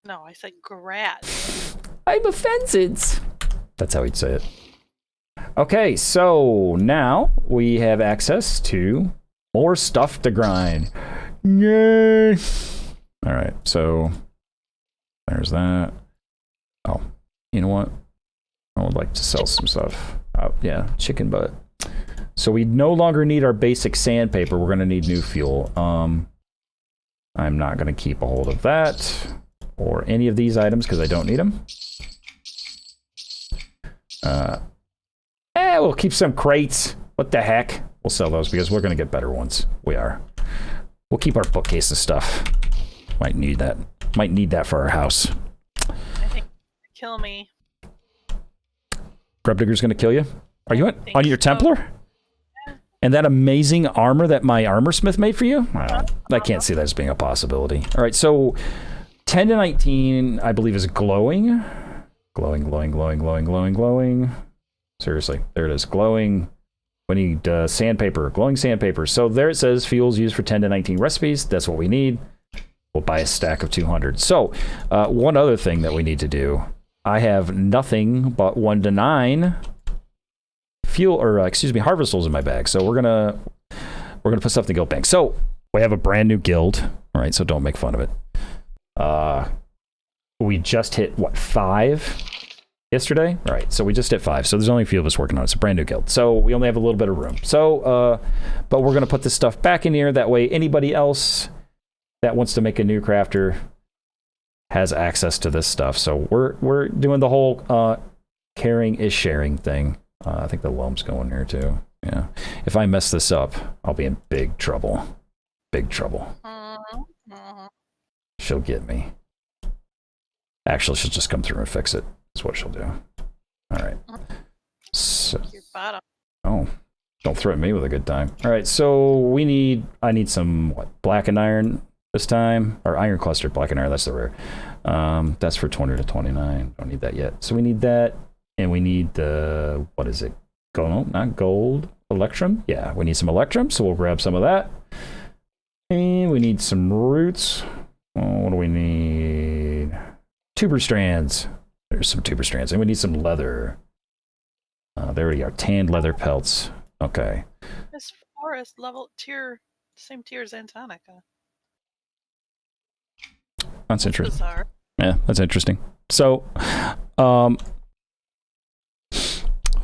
No, I said grats. I'm offended. That's how he'd say it. Okay, so now we have access to more stuff to grind. Yay. All right, so There's that. Oh, you know what? I would like to sell some stuff. Yeah, chicken butt. So we no longer need our basic sandpaper. We're going to need new fuel. I'm not going to keep a hold of that or any of these items because I don't need them. We'll keep some crates. What the heck? We'll sell those because we're going to get better ones. We are. We'll keep our bookcase and stuff. Might need that. Might need that for our house. I think kill me. Grub Digger's going to kill you? Are you on your so. Templar? And that amazing armor that my armor smith made for you? I can't see that as being a possibility. All right, so 10 to 19, I believe, is glowing. Glowing, glowing, glowing, glowing, glowing, glowing. Seriously, there it is. Glowing. We need sandpaper, glowing sandpaper. So there it says fuels used for 10 to 19 recipes. That's what we need. We'll buy a stack of 200. So one other thing that we need to do. I have nothing but 1 to 9 fuel, or excuse me, harvestals in my bag. So we're gonna put stuff in the guild bank. So we have a brand new guild. All right, so don't make fun of it. We just hit what, 5 yesterday? All right, so we just hit 5. So there's only a few of us working on it. It's a brand new guild. So we only have a little bit of room. So, but we're gonna put this stuff back in here. That way, anybody else that wants to make a new crafter has access to this stuff. So we're doing the whole caring is sharing thing. I think the loam's going here too. Yeah. If I mess this up, I'll be in big trouble. Big trouble. She'll get me. Actually, she'll just come through and fix it. That's what she'll do. All right. So, Your bottom. oh, don't threaten me with a good time. All right. So I need some black and iron this time, or iron clustered black and iron. That's the rare. That's for 20 to 29. Don't need that yet. So we need that. And we need the, what is it? Gold, not gold. Electrum? Yeah, we need some electrum, so we'll grab some of that. And we need some roots. Oh, what do we need? Tuber strands. There's some tuber strands. And we need some leather. There we are. Tanned leather pelts. Okay. This forest level tier, same tier as Antonica. That's interesting. Bizarre. Yeah, that's interesting. So,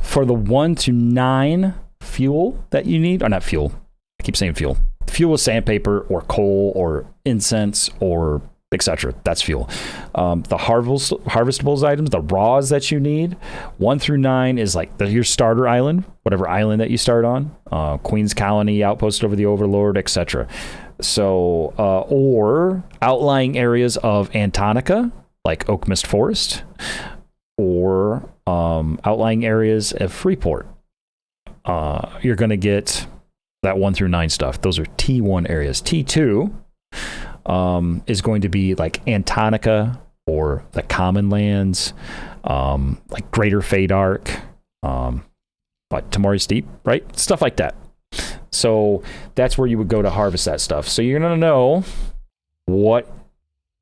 for the 1 to 9 fuel that you need, or not fuel, I keep saying fuel. Fuel is sandpaper or coal or incense or etc. That's fuel. The harvestables items, the raws that you need, 1 through 9 is like your starter island, whatever island that you start on, Queen's Colony, Outpost over the Overlord, etc. So, or outlying areas of Antonica, like Oak Mist Forest, or outlying areas of Freeport. You're going to get that 1 through 9 stuff. Those are T1 areas. T2 is going to be like Antonica or the Common Lands, like Greater Fadark, but Tamari Steep, right? Stuff like that. So that's where you would go to harvest that stuff. So you're going to know what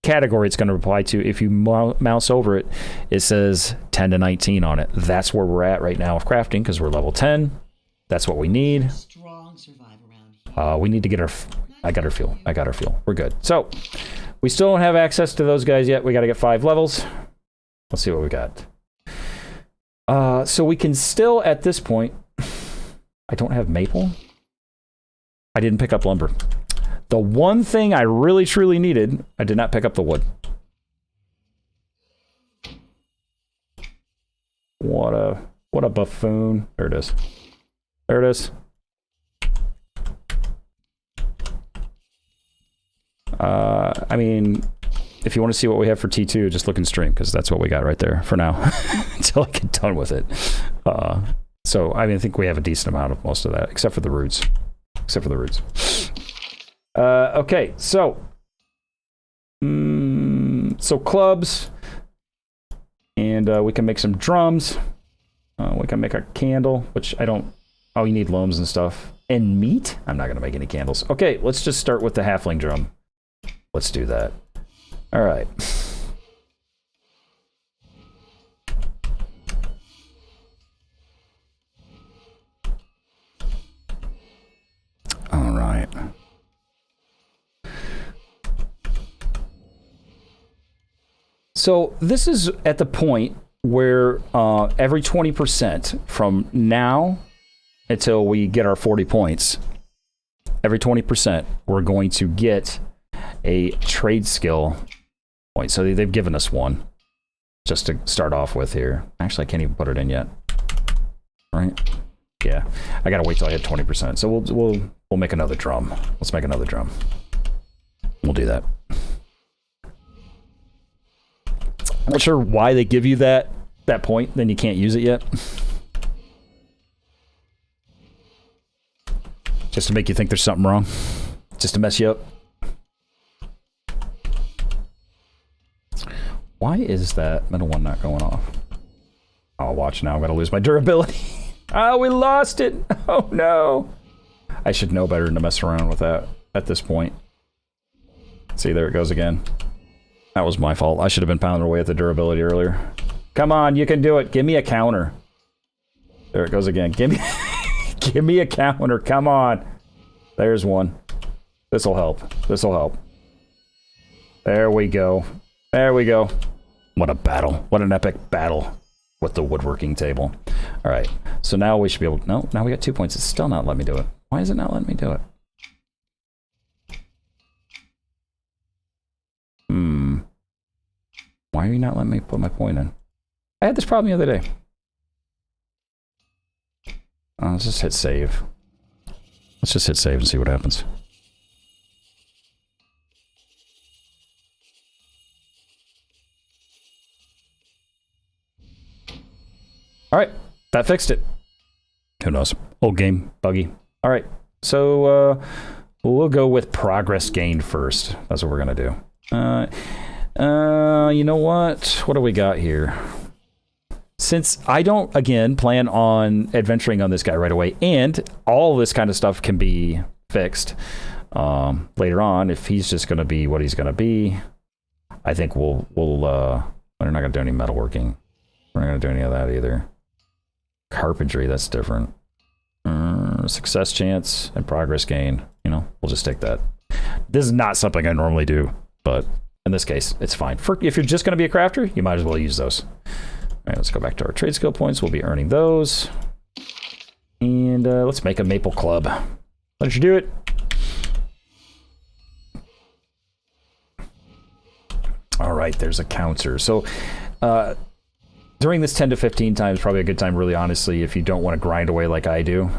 category it's going to apply to. If you mouse over it, it says 10 to 19 on it. That's where we're at right now with crafting because we're level 10. That's what we need. We need to get our... I got our fuel. We're good. So we still don't have access to those guys yet. We got to get 5 levels. Let's see what we got. So we can still, at this point... I don't have maple. I didn't pick up lumber. The one thing I really truly needed, I did not pick up the wood. What a buffoon. There it is. There it is. I mean, if you want to see what we have for T2, just look in stream, because that's what we got right there for now, until I get done with it. So, I mean, I think we have a decent amount of most of that, except for the roots. Okay, so... so clubs, and we can make some drums. We can make a candle, which I don't... Oh, you need loams and stuff. And meat? I'm not going to make any candles. Okay, let's just start with the halfling drum. Let's do that. All right. All right. So this is at the point where every 20% from now until we get our 40 points, every 20%, we're going to get a trade skill point. So they've given us one just to start off with here. Actually, I can't even put it in yet. Right? Yeah, I gotta wait till I hit 20%. So we'll make another drum. Let's make another drum. We'll do that. I'm not sure why they give you that point, then you can't use it yet. Just to make you think there's something wrong. Just to mess you up. Why is that middle one not going off? Oh, watch now. I'm going to lose my durability. Oh, we lost it. Oh, no. I should know better than to mess around with that at this point. See, there it goes again. That was my fault. I should have been pounding away at the durability earlier. Come on, you can do it. Give me a counter. There it goes again. Give me, give me a counter. Come on. There's one. This'll help. This'll help. There we go. There we go. What a battle. What an epic battle with the woodworking table. All right. So now we should be able to... No, now we got 2 points. It's still not letting me do it. Why is it not letting me do it? Why are you not letting me put my point in? I had this problem the other day. Let's just hit save. Let's just hit save and see what happens. All right, that fixed it. Who knows? Old game, buggy. All right, so we'll go with progress gained first. That's what we're gonna do. You know what? What do we got here? Since I don't, again, plan on adventuring on this guy right away, and all this kind of stuff can be fixed later on, if he's just going to be what he's going to be, I think we're not going to do any metalworking. We're not going to do any of that either. Carpentry, that's different. Success chance and progress gain. You know, we'll just take that. This is not something I normally do, but in this case, it's fine. If you're just going to be a crafter, you might as well use those. All right, let's go back to our trade skill points. We'll be earning those. And let's make a maple club. Why don't you do it? All right, there's a counter. So during this 10 to 15 times, probably a good time, really honestly, if you don't want to grind away like I do,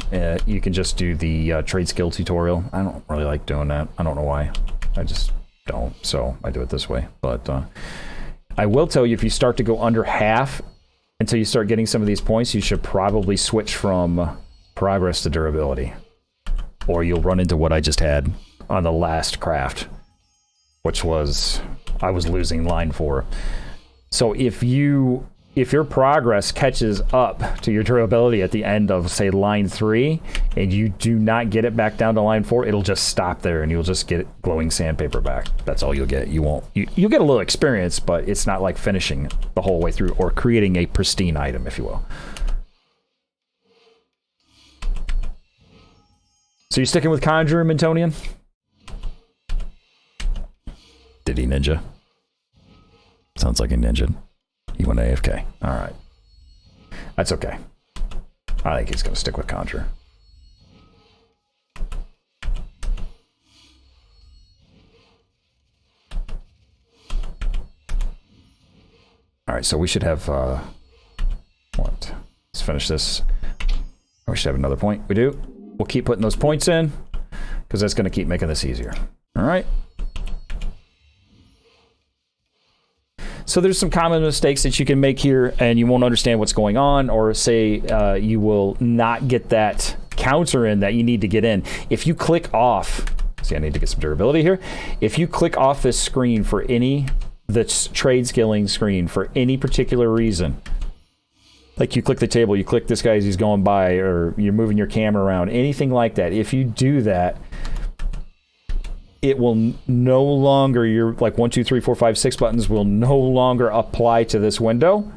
you can just do the trade skill tutorial. I don't really like doing that. I don't know why. I just don't. So I do it this way. But I will tell you, if you start to go under half until you start getting some of these points, you should probably switch from progress to durability. Or you'll run into what I just had on the last craft, which was I was losing line 4. So if your progress catches up to your durability at the end of, say, line 3, and you do not get it back down to line 4, it'll just stop there, and you'll just get glowing sandpaper back. That's all you'll get. You'll get a little experience, but it's not like finishing the whole way through or creating a pristine item, if you will. So you sticking with Conjurer, Mintonian? Did he ninja? Sounds like he ninja. He went AFK. All right. That's okay. I think he's going to stick with Conjurer. All right, so we should have... what? Let's finish this. We should have another point. We do. We'll keep putting those points in, because that's going to keep making this easier. All right. So there's some common mistakes that you can make here, and you won't understand what's going on, or say you will not get that counter in that you need to get in. If you click off, see, I need to get some durability here. If you click off this screen for the trade skilling screen for any particular reason, like you click the table, you click this guy as he's going by, or you're moving your camera around, anything like that, if you do that, it will no longer, your like 1, 2, 3, 4, 5, 6 buttons will no longer apply to this window,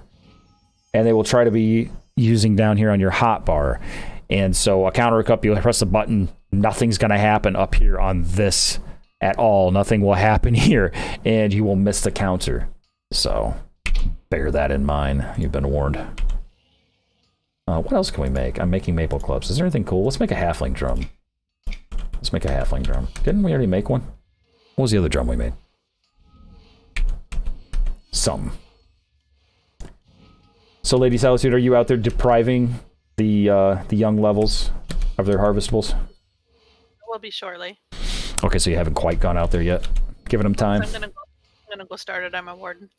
and they will try to be using down here on your hotbar. And so a counter cup, you'll press the button, nothing's going to happen up here on this at all. Nothing will happen here, and you will miss the counter. So bear that in mind. You've been warned. What else can we make? I'm making maple clubs. Is there anything cool? Let's make a halfling drum. Let's make a halfling drum. Didn't we already make one? What was the other drum we made? Some. So, Lady Solitude, are you out there depriving the young levels of their harvestables? Will be shortly. Okay, so you haven't quite gone out there yet. Giving them time. I'm gonna go start it. I'm a warden.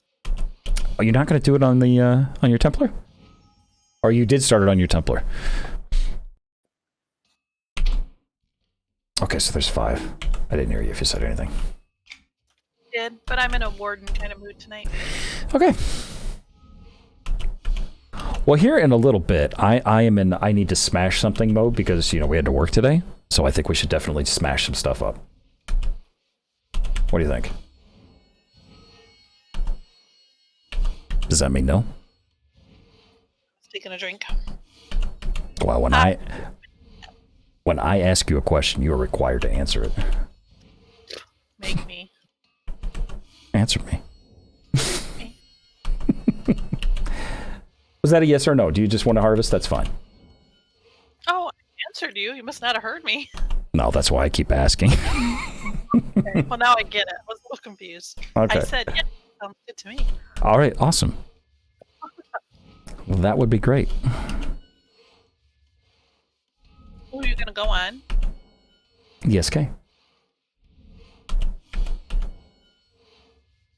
Are you not going to do it on the on your Templar? Or you did start it on your Templar? Okay, so there's 5. I didn't hear you if you said anything. Did, but I'm in a warden kind of mood tonight. Okay. Well, here in a little bit, I am in I need to smash something mode because, you know, we had to work today. So I think we should definitely smash some stuff up. What do you think? Does that mean no? Taking a drink. Well, when I ask you a question, you are required to answer it. Make me. Answer me. Was that a yes or no? Do you just want to harvest? That's fine. Oh, I answered you. You must not have heard me. No, that's why I keep asking. Okay. Well, now I get it. I was a little confused. Okay. I said, yeah, sounds good to me. All right, awesome. Well, that would be great. Who are you going to go on? ESK. You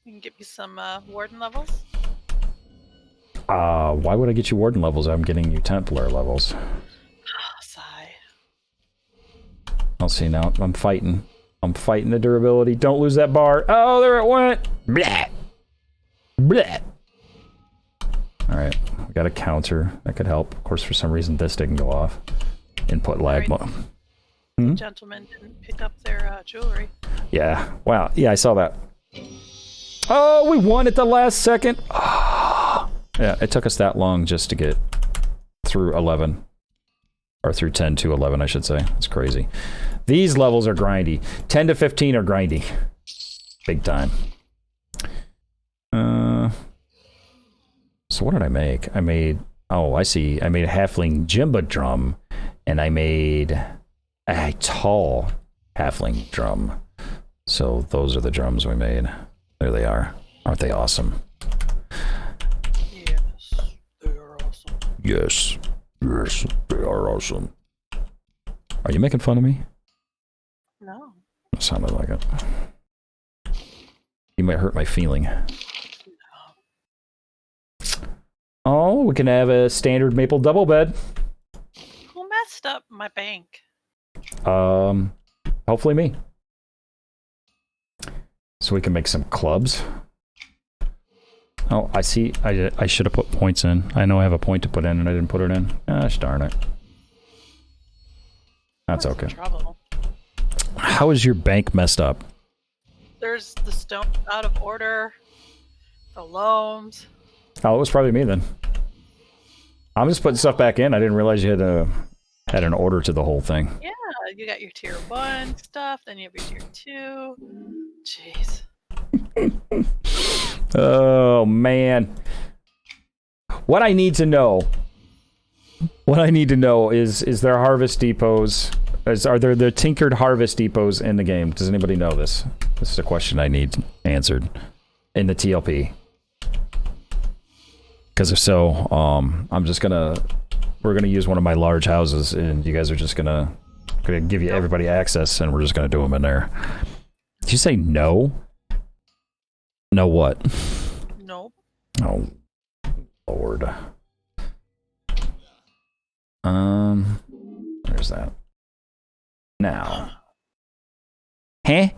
can get me some warden levels. Why would I get you warden levels? I'm getting you Templar levels. Sigh. I'll see now. I'm fighting. I'm fighting the durability. Don't lose that bar. Oh, there it went. Blah. Blah. All right. We got a counter. That could help. Of course, for some reason, this didn't go off. Input lag. Right. Gentlemen didn't pick up their jewelry. Yeah. Wow. Yeah, I saw that. Oh, we won at the last second. Yeah, it took us that long just to get through 11. Or through 10 to 11, I should say. It's crazy. These levels are grindy. 10 to 15 are grindy. Big time. So what did I make? I made... Oh, I see. I made a halfling Jimba drum. And I made a tall halfling drum. So those are the drums we made. There they are. Aren't they awesome? Yes, they are awesome. Yes. Yes, they are awesome. Are you making fun of me? No. It sounded like it. You might hurt my feeling. Oh, we can have a standard maple double bed. Who messed up my bank? Hopefully me. So we can make some clubs. Oh, I see. I should have put points in. I know I have a point to put in, and I didn't put it in. Gosh darn it. That's okay. Trouble. How is your bank messed up? There's the stone out of order. The loans. Oh, it was probably me then. I'm just putting stuff back in. I didn't realize you had an order to the whole thing. Yeah, you got your tier 1 stuff, then you have your tier 2. Jeez. Oh man. What I need to know is there harvest depots? Are there the tinkered harvest depots in the game? Does anybody know this? This is a question I need answered in the TLP. Because if so, we're gonna use one of my large houses, and you guys are just gonna give you everybody access, and we're just gonna do them in there. Did you say no? No what? Nope. Oh, Lord. There's that. Now. Huh?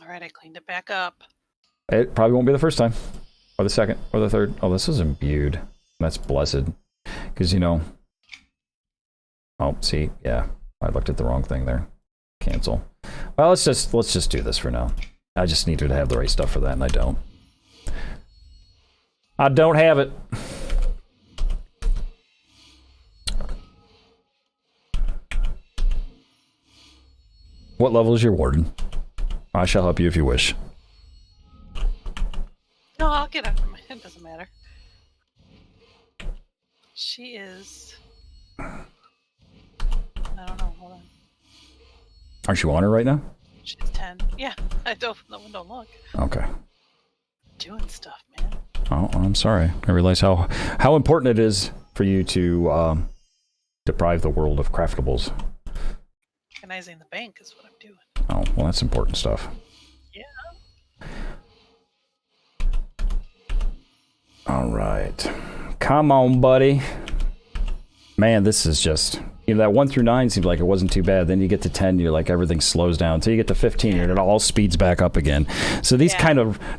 Alright, I cleaned it back up. It probably won't be the first time. Or the second, or the third. Oh, this is imbued. That's blessed. Because, you know... Oh, see, yeah. I looked at the wrong thing there. Cancel. Well, let's just do this for now. I just needed to have the right stuff for that, and I don't. I don't have it. What level is your warden? I shall help you if you wish. No, I'll get She is. I don't know. Hold on. Aren't you on her right now? She's 10. Yeah, I don't look. Okay. Doing stuff, man. Oh, I'm sorry. I realize how important it is for you to deprive the world of craftables. Organizing the bank is what I'm doing. Oh, well, that's important stuff. Yeah. All right. Come on, buddy. Man, this is just... that 1 through 9 seems like it wasn't too bad. Then you get to 10, you're like, everything slows down. Until you get to 15, and it all speeds back up again. So these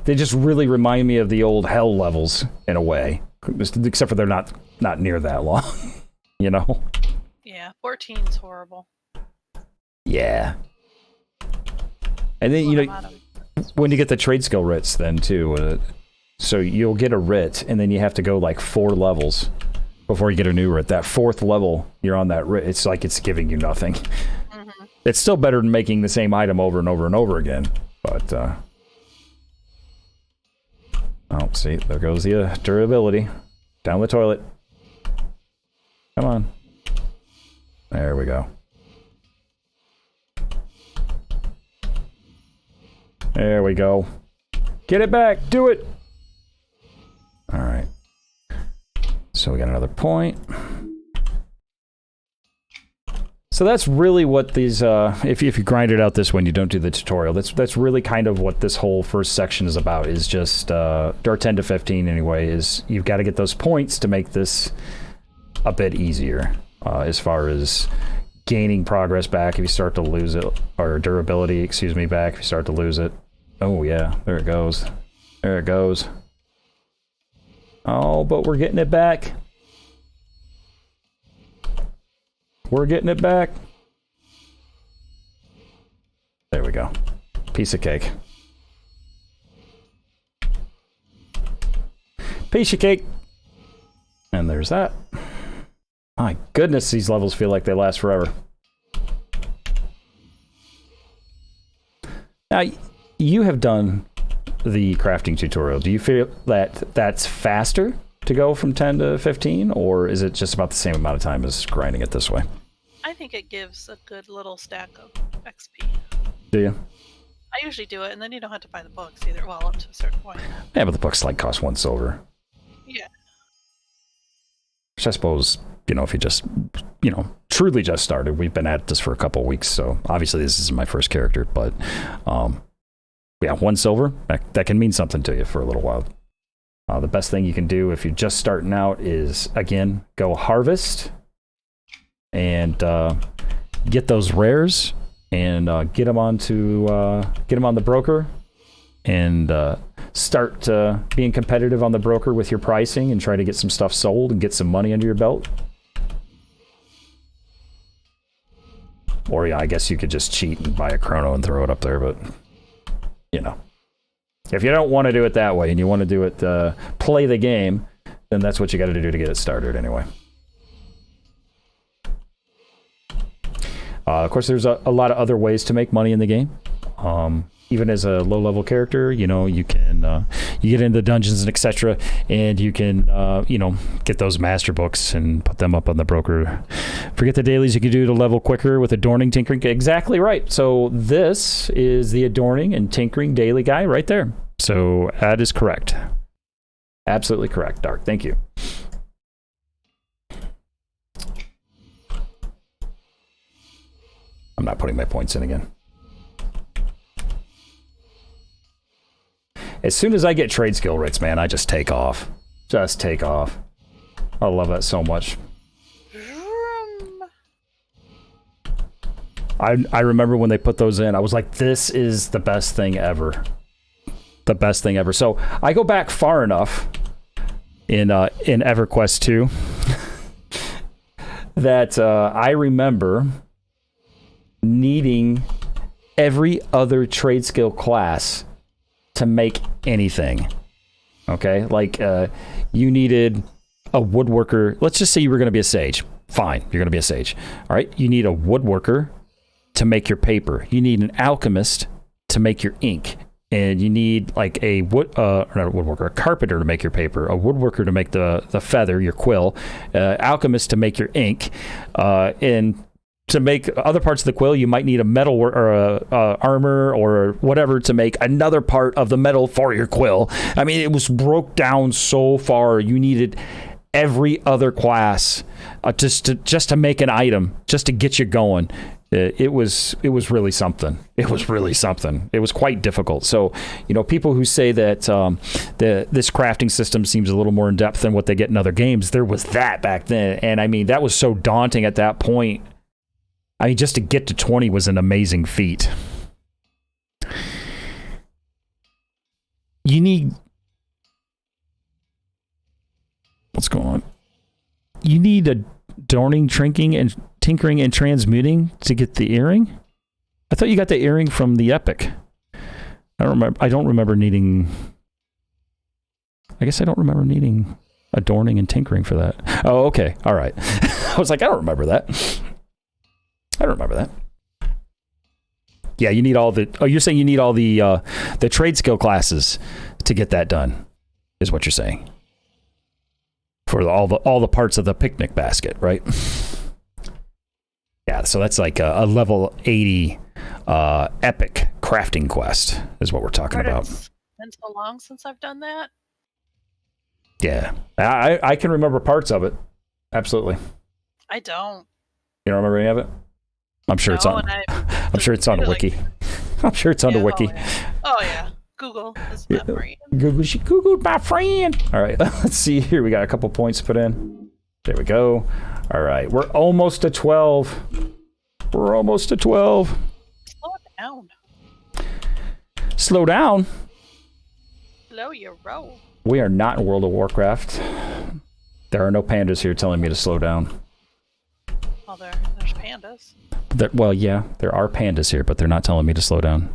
they just really remind me of the old hell levels in a way. Except for they're not near that long. You know? Yeah, 14's horrible. Yeah. And then, when you get the trade skill writs then, too. So you'll get a writ, and then you have to go like 4 levels before you get a new writ. That 4th level, you're on that writ. It's like it's giving you nothing. Mm-hmm. It's still better than making the same item over and over and over again. But, oh, see, there goes the durability. Down the toilet. Come on. There we go. There we go. Get it back. Do it. All right. So we got another point. So that's really what these, if you grind it out this way and you don't do the tutorial, that's really kind of what this whole first section is about, is just, or 10 to 15 anyway, is you've got to get those points to make this a bit easier, as far as gaining progress back if you start to lose it, or durability, excuse me, back if you start to lose it. Oh yeah, there it goes. There it goes. Oh, but we're getting it back. We're getting it back. There we go. Piece of cake. Piece of cake. And there's that. My goodness, these levels feel like they last forever. Now, you have done the crafting tutorial. Do you feel that that's faster to go from 10 to 15, or is it just about the same amount of time as grinding it this way? I think it gives a good little stack of XP. Do you? I usually do it, and then you don't have to buy the books either. Well, up to a certain point. Yeah, but the books like cost 1 silver. Yeah. Which I suppose, if you just, truly just started. We've been at this for a couple of weeks, so obviously this isn't my first character, but yeah, 1 silver, that can mean something to you for a little while. The best thing you can do if you're just starting out is, again, go harvest and get those rares and get them on the broker and start being competitive on the broker with your pricing and try to get some stuff sold and get some money under your belt. Or yeah, I guess you could just cheat and buy a chrono and throw it up there, but if you don't want to do it that way and you want to do it play the game, then that's what you got to do to get it started anyway. Of course, there's a lot of other ways to make money in the game. Even as a low-level character, you can you get into dungeons and etc., and you can get those master books and put them up on the broker. Forget the dailies you can do to level quicker with adorning, tinkering. Exactly right. So this is the adorning and tinkering daily guy right there. So that is correct. Absolutely correct, Dark. Thank you. I'm not putting my points in again. As soon as I get trade skill rates, man, I just take off. Just take off. I love that so much. I remember when they put those in, I was like, this is the best thing ever. The best thing ever. So I go back far enough in Everquest 2 that I remember needing every other trade skill class to make anything. Okay? Like, you needed a woodworker. Let's just say you were going to be a sage. Fine, you're going to be a sage. All right? You need a woodworker to make your paper. You need an alchemist to make your ink. and you need like a not a woodworker, a carpenter to make your paper, a woodworker to make the feather, your quill, alchemist to make your ink, and to make other parts of the quill, you might need a metal or a armor or whatever to make another part of the metal for your quill. I mean, it was broke down so far. You needed every other class just to make an item, just to get you going. It was really something. It was really something. It was quite difficult. So, people who say that this crafting system seems a little more in depth than what they get in other games, there was that back then, and I mean that was so daunting at that point. I mean, just to get to 20 was an amazing feat. You need... What's going on? You need adorning, tinkering, and transmuting to get the earring? I thought you got the earring from the epic. I don't remember needing... I guess I don't remember needing adorning and tinkering for that. Oh, okay. All right. I was like, I don't remember that. I don't remember that. Yeah, you need all the... Oh, you're saying you need all the trade skill classes to get that done, is what you're saying. For all the parts of the picnic basket, right? Yeah, so that's like a level 80 epic crafting quest is what we're talking about. It's been so long since I've done that. Yeah, I can remember parts of it. Absolutely. I don't. You don't remember any of it? I'm sure it's on. I'm sure it's on a wiki. I'm sure it's on the wiki. Oh yeah. Google is my friend. Googled my friend. All right, let's see here. We got a couple points to put in. There we go. All right, we're almost to 12. We're almost to 12. Slow down. Slow down? Slow your roll. We are not in World of Warcraft. There are no pandas here telling me to slow down. Well, there's pandas. Well, yeah, there are pandas here, but they're not telling me to slow down.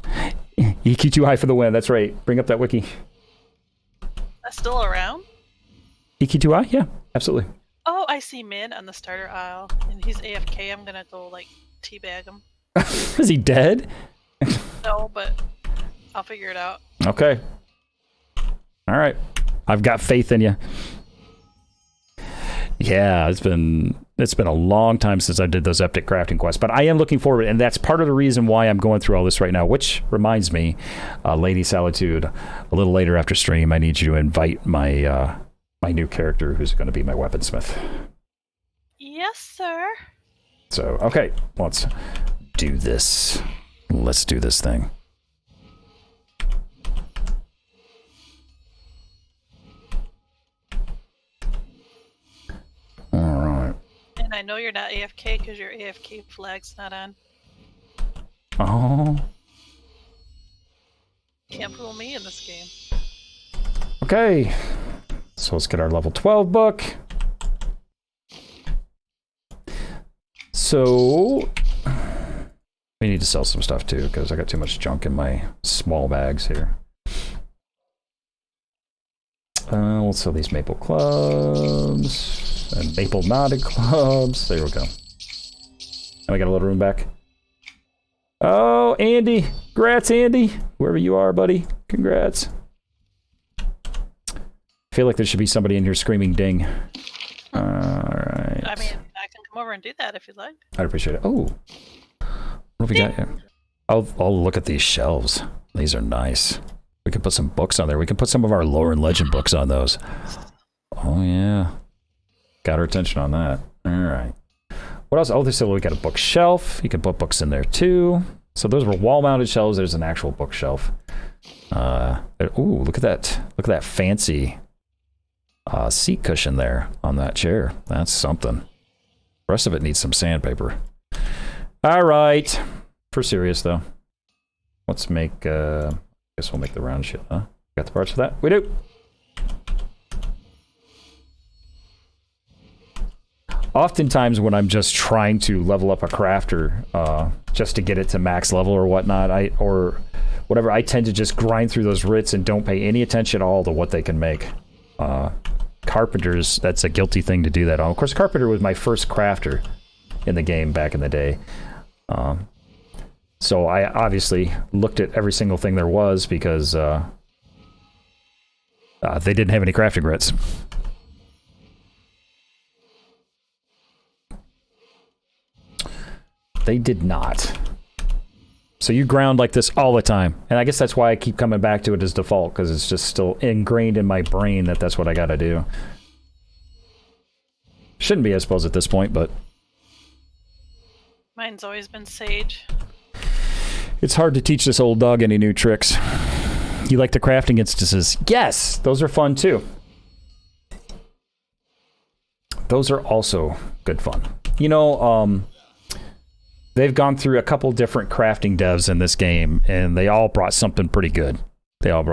EQ too high for the win. That's right. Bring up that wiki. That's still around? EQ too high? Yeah, absolutely. Oh, I see Min on the starter aisle, and he's AFK. I'm gonna go teabag him. Is he dead? No, but I'll figure it out. Okay. All right. I've got faith in you. Yeah, it's been a long time since I did those epic crafting quests, but I am looking forward, and that's part of the reason why I'm going through all this right now, which reminds me, Lady Solitude, a little later after stream, I need you to invite my my new character who's going to be my weaponsmith. Yes, sir. So, okay, let's do this. Let's do this thing. All right. And I know you're not AFK because your AFK flag's not on. Oh. Can't fool me in this game. Okay. So let's get our level 12 book. So we need to sell some stuff too because I got too much junk in my small bags here. We'll sell these maple clubs and maple knotted clubs. There we go. And we got a little room back. Oh, Andy. Congrats, Andy. Whoever you are, buddy. Congrats. I feel like there should be somebody in here screaming ding. All right. I mean, I can come over and do that if you'd like. I'd appreciate it. Oh. What have we got here? I'll look at these shelves. These are nice. We can put some books on there. We can put some of our lore and legend books on those. Oh, yeah. Got our attention on that. All right. What else? Oh, we got a bookshelf. You can put books in there, too. So those were wall-mounted shelves. There's an actual bookshelf. Ooh, look at that. Look at that fancy seat cushion there on that chair. That's something. The rest of it needs some sandpaper. All right. For serious, though. Let's make... I guess we'll make the round shit, huh? Got the parts for that? We do. Oftentimes when I'm just trying to level up a crafter, just to get it to max level or whatnot, or whatever, I tend to just grind through those writs and don't pay any attention at all to what they can make. Carpenters, that's a guilty thing to do that on. Of course, Carpenter was my first crafter in the game back in the day. So I obviously looked at every single thing there was because they didn't have any crafting grits. They did not. So you ground like this all the time. And I guess that's why I keep coming back to it as default, because it's just still ingrained in my brain that that's what I gotta do. Shouldn't be, I suppose, at this point, but... Mine's always been sage. It's hard to teach this old dog any new tricks. You like the crafting instances? Yes! Those are fun, too. Those are also good fun. You know, they've gone through a couple different crafting devs in this game, and they all brought something pretty good. Now,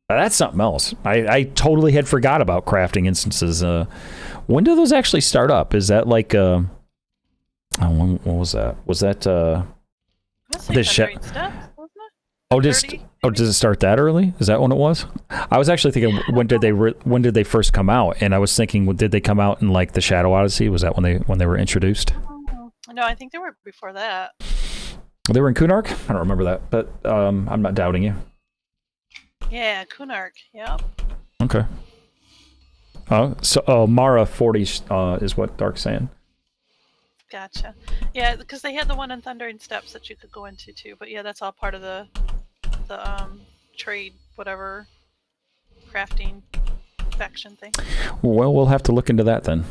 that's something else. I totally had forgot about crafting instances. When do those actually start up? Is that like... when was that? Was that... This steps, wasn't it? Does it start that early? Is that when it was? I was actually thinking, when did they first come out? And I was thinking, did they come out in like the Shadow Odyssey? Was that when they were introduced? No, I think they were before that. They were in Kunark? I don't remember that, but I'm not doubting you. Yeah, Kunark. Yep. Okay. So Mara 40 is what Dark's saying. Gotcha. Yeah, because they had the one in Thundering Steps that you could go into too. But yeah, that's all part of the trade, whatever, crafting faction thing. Well, we'll have to look into that then.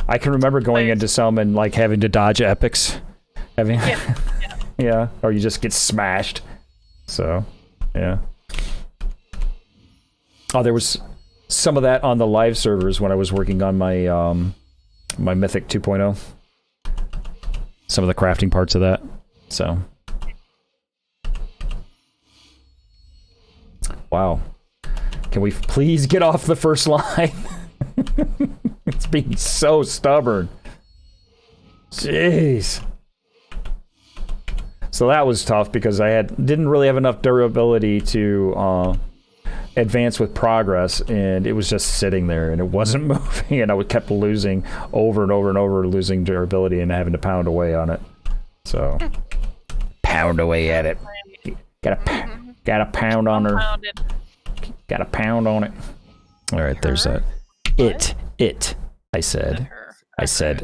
I can remember going into some and like having to dodge epics. Yeah, or you just get smashed. So, yeah. Oh, there was some of that on the live servers when I was working on my my Mythic 2.0. Some of the crafting parts of that. So, wow. Can we please get off the first line? It's being so stubborn. Jeez. So that was tough because I didn't really have enough durability to advance with progress, and it was just sitting there and it wasn't moving, and I kept losing over and over and over, losing durability and having to pound away on it. So pound away at it. Gotta pound on her. Gotta pound on it. All right, there's that. It. I said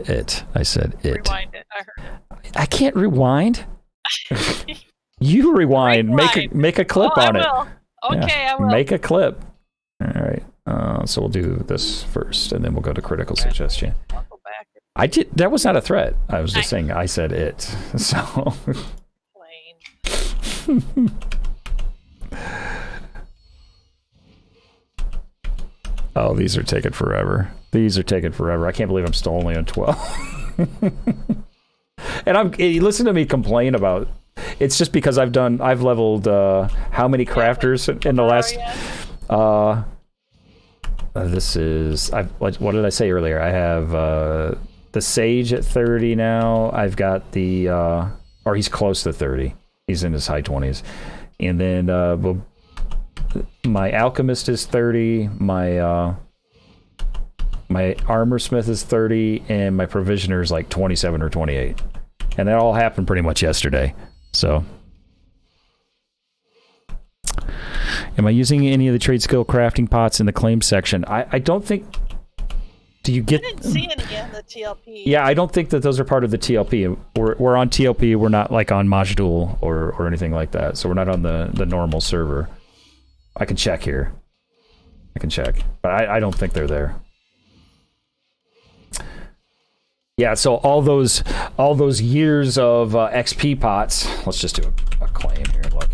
it. Rewind it. I heard it. I can't rewind. You rewind. Make a clip on it. Will. Okay, I will. Make a clip. All right. So we'll do this first, and then we'll go to critical suggestion. I'll go back. I did. That was not a threat. I was just saying. I said it. So. Plain. Oh, these are taking forever. I can't believe I'm still only on 12. And listen to me complain about. It's just because I've leveled how many crafters in the last. This is what did I say earlier? I have the Sage at 30 now. I've got the or he's close to 30. He's in his high 20s, and then my Alchemist is 30. My Armor Smith is 30, and my Provisioner is like 27 or 28, and that all happened pretty much yesterday. So, am I using any of the trade skill crafting pots in the claim section? I don't think. Do you get? I didn't see any in the TLP. Yeah, I don't think that those are part of the TLP. We're on TLP. We're not like on Majduel or anything like that. So we're not on the normal server. I can check here. But I don't think they're there. Yeah, so all those years of XP pots. Let's just do a claim here. Look,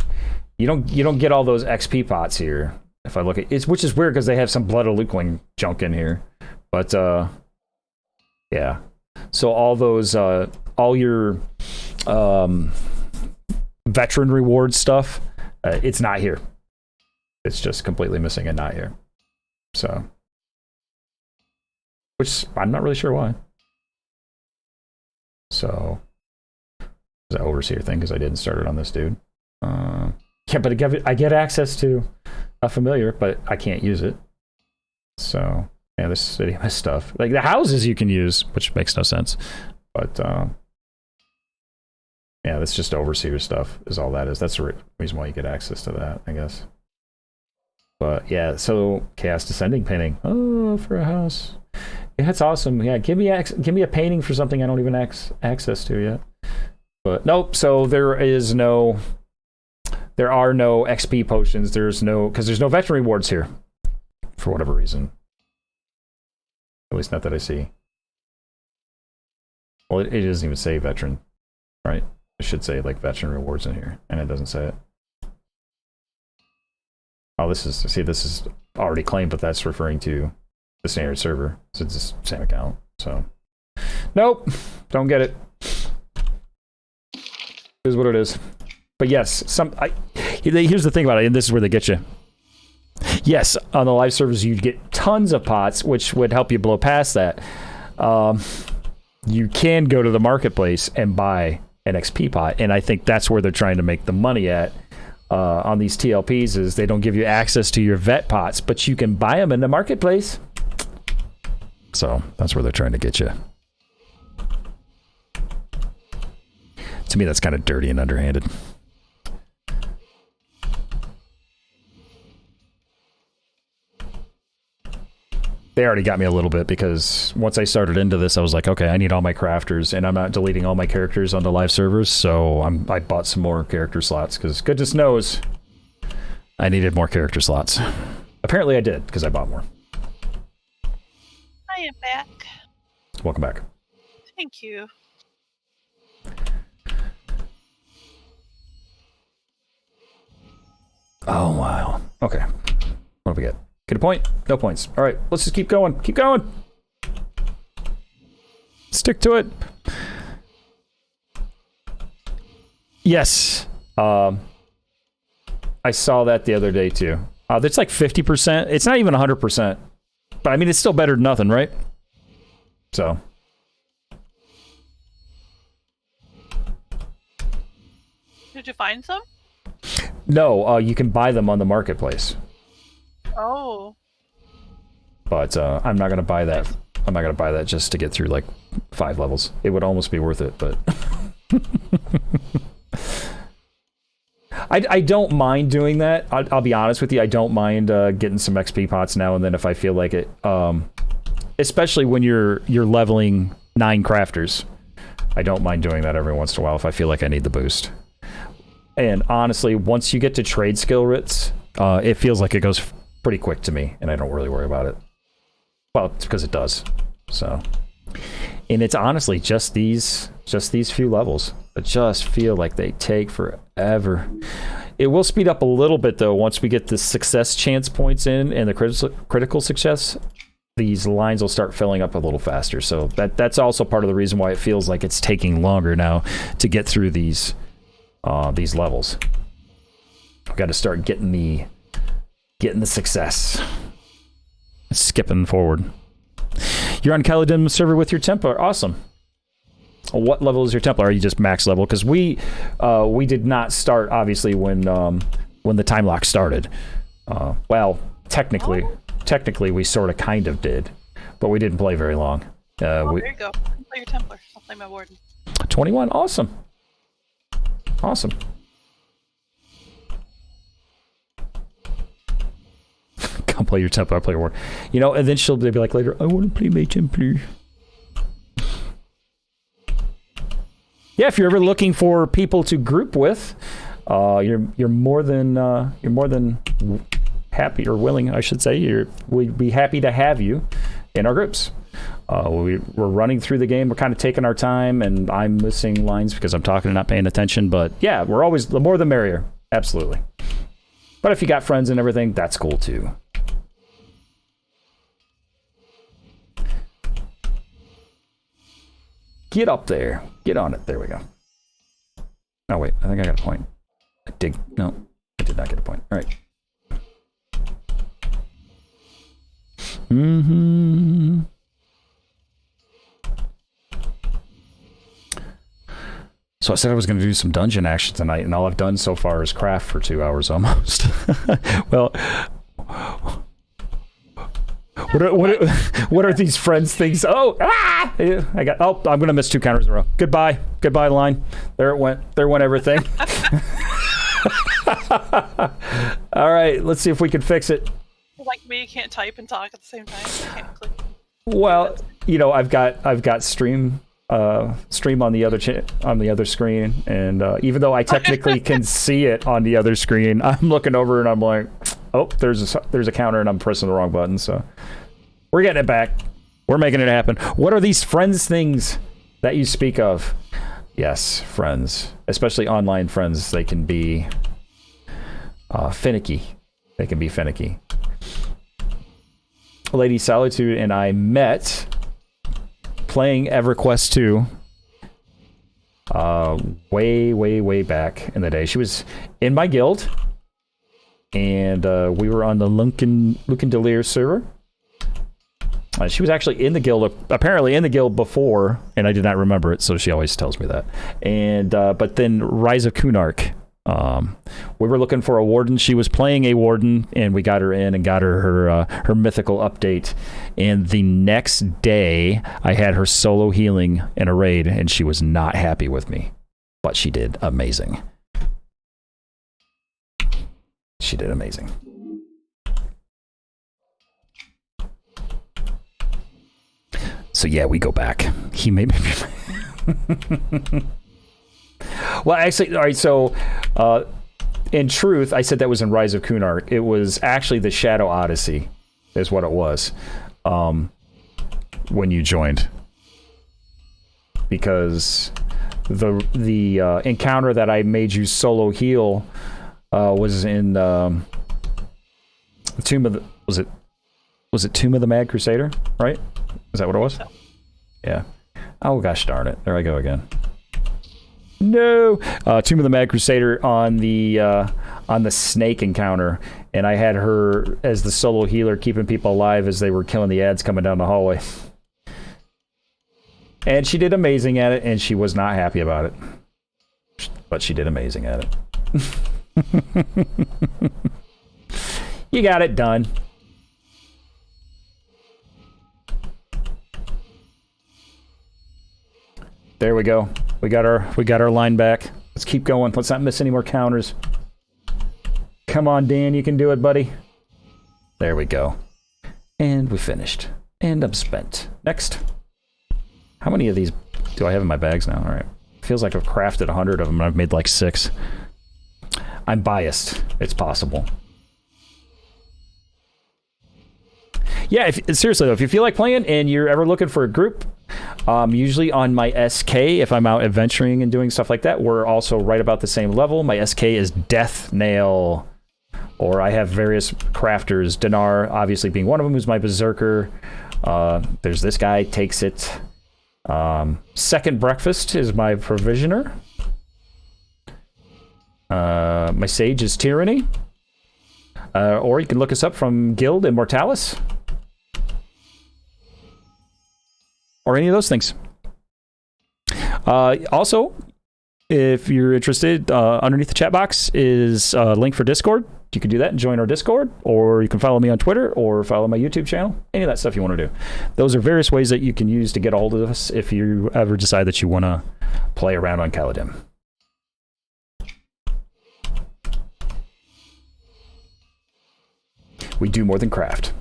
you don't get all those XP pots here. If I look at it, which is weird because they have some Blood of Lukeling junk in here. But yeah. So all those all your veteran reward stuff, it's not here. It's just completely missing and not here. So, which I'm not really sure why. So, is that overseer thing because I didn't start it on this dude. Yeah, but I get access to a familiar, but I can't use it. So, yeah, this city has stuff. Like the houses you can use, which makes no sense. But Yeah, that's just overseer stuff is all that is. That's the reason why you get access to that, I guess. But yeah, so Chaos Descending painting. Oh, for a house. Yeah, that's awesome. Yeah, give me a painting for something I don't even access to yet. But nope, so there are no XP potions. Because there's no veteran rewards here. For whatever reason. At least not that I see. Well, it doesn't even say veteran, right? It should say like veteran rewards in here, and it doesn't say it. Oh, this is already claimed, but that's referring to the standard server, since it's the same account. So, nope, don't get it. Here's what it is. But yes, here's the thing about it, and this is where they get you. Yes, on the live servers, you'd get tons of pots, which would help you blow past that. You can go to the marketplace and buy an XP pot, and I think that's where they're trying to make the money at on these TLPs, is they don't give you access to your vet pots, but you can buy them in the marketplace. So that's where they're trying to get you. To me, that's kind of dirty and underhanded. They already got me a little bit, because once I started into this, I was like, okay, I need all my crafters, and I'm not deleting all my characters on the live servers, so I bought some more character slots, because goodness knows I needed more character slots. Apparently I did, because I bought more. I am back. Welcome back. Thank you. Oh, wow. Okay. What do we get? Get a point? No points. All right, let's just keep going. Keep going. Stick to it. Yes. I saw that the other day, too. That's like 50%. It's not even 100%. But, I mean, it's still better than nothing, right? So. Did you find some? No, you can buy them on the marketplace. Oh. But I'm not gonna buy that. I'm not gonna buy that just to get through like 5 levels. It would almost be worth it, but I don't mind doing that. I'll be honest with you. I don't mind getting some XP pots now and then if I feel like it. Especially when you're leveling 9 crafters. I don't mind doing that every once in a while if I feel like I need the boost. And honestly, once you get to trade skill writs, it feels like it goes pretty quick to me, and I don't really worry about it. Well, it's because it does. So, and it's honestly just these few levels that just feel like they take forever. It will speed up a little bit though once we get the success chance points in and the critical success. These lines will start filling up a little faster. So that's also part of the reason why it feels like it's taking longer now to get through these levels. I've got to start getting the success. Skipping forward. You're on Kaladin server with your Templar. Awesome. What level is your Templar? Are you just max level? Because we did not start obviously when the time lock started. Well, technically we sort of kind of did, but we didn't play very long. There you go. Play your Templar. I'll play my Warden. 21. Awesome. Awesome. Come play your Templar, I'll play your Warden. You know, and then she'll be like later, I want to play my Templar. Yeah, if you're ever looking for people to group with, you're more than happy, or willing, I should say. We'd be happy to have you in our groups. We're running through the game. We're kind of taking our time, and I'm missing lines because I'm talking and not paying attention. But yeah, we're always, the more the merrier. Absolutely. But if you got friends and everything, that's cool too. Get up there. Get on it. There we go. Oh, wait. I think I got a point. No, I did not get a point. All right. Mm-hmm. So I said I was going to do some dungeon action tonight, and all I've done so far is craft for 2 hours almost. Well, What are these friends things? Oh, I'm gonna miss 2 counters in a row. Goodbye line. There it went everything. All right, let's see if we can fix it. Like me, you can't type and talk at the same time. You can't click. Well, I've got stream on the other screen, and even though I technically can see it on the other screen, I'm looking over and I'm like, oh, there's a counter, and I'm pressing the wrong button. So we're getting it back. We're making it happen. What are these friends things that you speak of? Yes, friends, especially online friends. They can be finicky. They can be finicky. Lady Solitude and I met playing Everquest 2 way back in the day. She was in my guild, and we were on the Lukendelir server. She was actually in the guild, apparently in the guild before, and I did not remember it, so she always tells me that. And but then Rise of Kunark. We were looking for a warden. She was playing a warden, and we got her in and got her mythical update. And the next day, I had her solo healing in a raid, and she was not happy with me. But she did amazing. She did amazing. So yeah, we go back. He made me... Well, actually, all right, so in truth, I said that was in Rise of Kunark. It was actually the Shadow Odyssey is what it was when you joined. Because the encounter that I made you solo heal was in the Tomb of the... Was it Tomb of the Mad Crusader, right? Is that what it was? Yeah. Oh, gosh darn it. There I go again. No, Tomb of the Mad Crusader on the snake encounter, and I had her as the solo healer, keeping people alive as they were killing the ads coming down the hallway. And she did amazing at it, and she was not happy about it, but she did amazing at it. You got it done. There we go. We got our line back. Let's keep going. Let's not miss any more counters. Come on, Dan, you can do it, buddy. There we go. And we finished. And I'm spent. Next. How many of these do I have in my bags now? All right. Feels like I've crafted 100 of them, and I've made like 6. I'm biased. It's possible. Yeah, seriously though, if you feel like playing and you're ever looking for a group, usually on my SK, if I'm out adventuring and doing stuff like that, we're also right about the same level. My SK is Death Nail, or I have various crafters. Dinar, obviously being one of them, who's my berserker. There's this guy, takes it. Second Breakfast is my provisioner. My sage is Tyranny. Or you can look us up from Guild Immortalis. Or any of those things. Also, if you're interested, underneath the chat box is a link for Discord. You can do that and join our Discord, or you can follow me on Twitter, or follow my YouTube channel. Any of that stuff you want to do. Those are various ways that you can use to get a hold of us if you ever decide that you want to play around on Caladim. We do more than craft.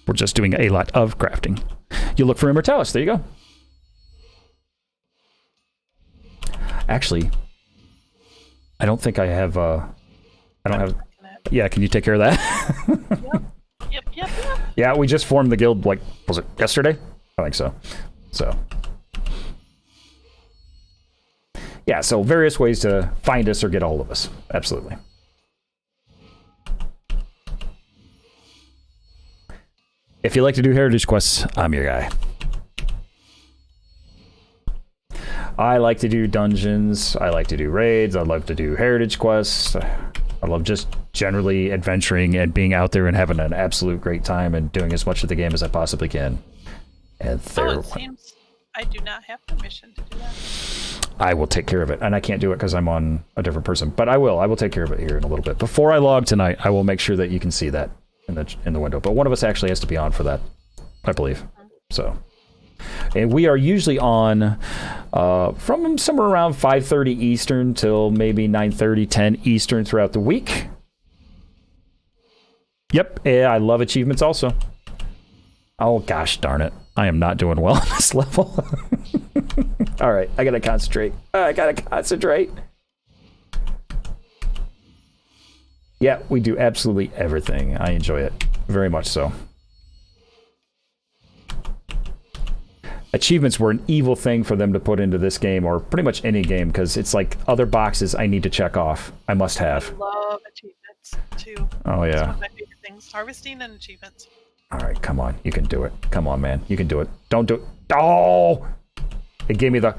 We're just doing a lot of crafting. You look for Immortalis. There you go. Actually, I don't think I have... I don't have... Yeah, can you take care of that? Yep. Yeah, we just formed the guild, like, was it yesterday? I think so. Yeah, so various ways to find us or get a hold of us. Absolutely. If you like to do heritage quests, I'm your guy. I like to do dungeons. I like to do raids. I love to do heritage quests. I love just generally adventuring and being out there and having an absolute great time and doing as much of the game as I possibly can. And it seems I do not have permission to do that. I will take care of it. And I can't do it because I'm on a different person. But I will. I will take care of it here in a little bit. Before I log tonight, I will make sure that you can see that. in the window. But one of us actually has to be on for that, I believe. So, and we are usually on from somewhere around 5:30 Eastern till maybe 9:30, 10 Eastern throughout the week. Yep, yeah, I love achievements also. Oh gosh darn it. I am not doing well on this level. All right, I gotta concentrate. Yeah, we do absolutely everything. I enjoy it very much so. Achievements were an evil thing for them to put into this game, or pretty much any game, because it's like other boxes I need to check off. I must have. I love achievements too. Oh yeah. It's one of my favorite things. Harvesting and achievements. All right, come on. You can do it. Come on, man. You can do it. Don't do it. Oh! It gave me the...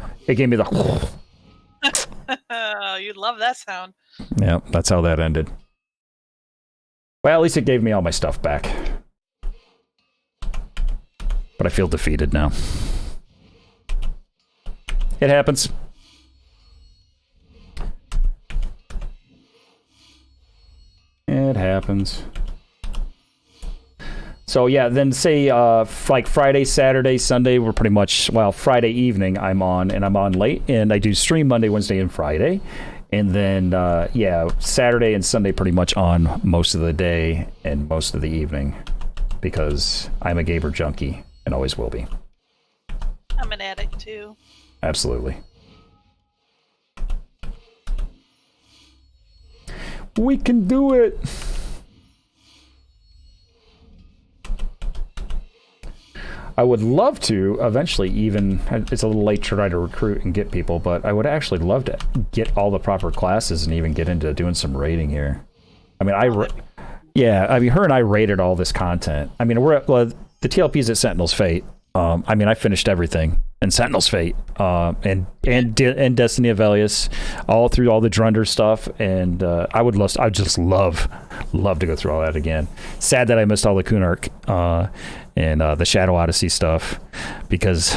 You'd love that sound. Yeah, that's how that ended. Well, at least it gave me all my stuff back. But I feel defeated now. It happens. It happens. So yeah, then say like Friday, Saturday, Sunday, we're pretty much, well, Friday evening I'm on, and I'm on late, and I do stream Monday, Wednesday, and Friday. And then, yeah, Saturday and Sunday pretty much on most of the day and most of the evening, because I'm a gamer junkie and always will be. I'm an addict too. Absolutely. We can do it. I would love to eventually even, it's a little late to try to recruit and get people, but I would actually love to get all the proper classes and even get into doing some raiding here. I mean, yeah, I mean, her and I rated all this content. I mean, we're at, well, the TLP's at Sentinel's Fate. I mean, I finished everything in Sentinel's Fate, and Destiny of Elias, all through all the Drunder stuff, and I'd just love to go through all that again. Sad that I missed all the Kunark and the Shadow Odyssey stuff, because,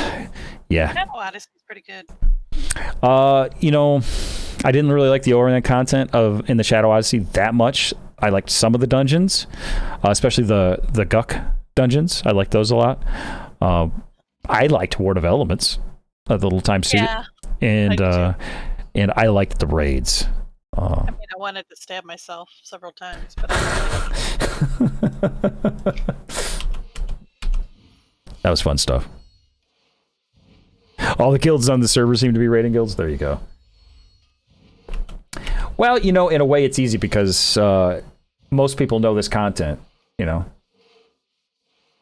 yeah. Shadow Odyssey is pretty good. You know, I didn't really like the Orient content in the Shadow Odyssey that much. I liked some of the dungeons, especially the Guk dungeons. I liked those a lot. I liked Ward of Elements, the little time suit, Yeah, and I liked the raids. I mean, I wanted to stab myself several times, but that was fun stuff. All the guilds on the server seem to be raiding guilds. There you go. Well, you know, in a way, it's easy because most people know this content, you know.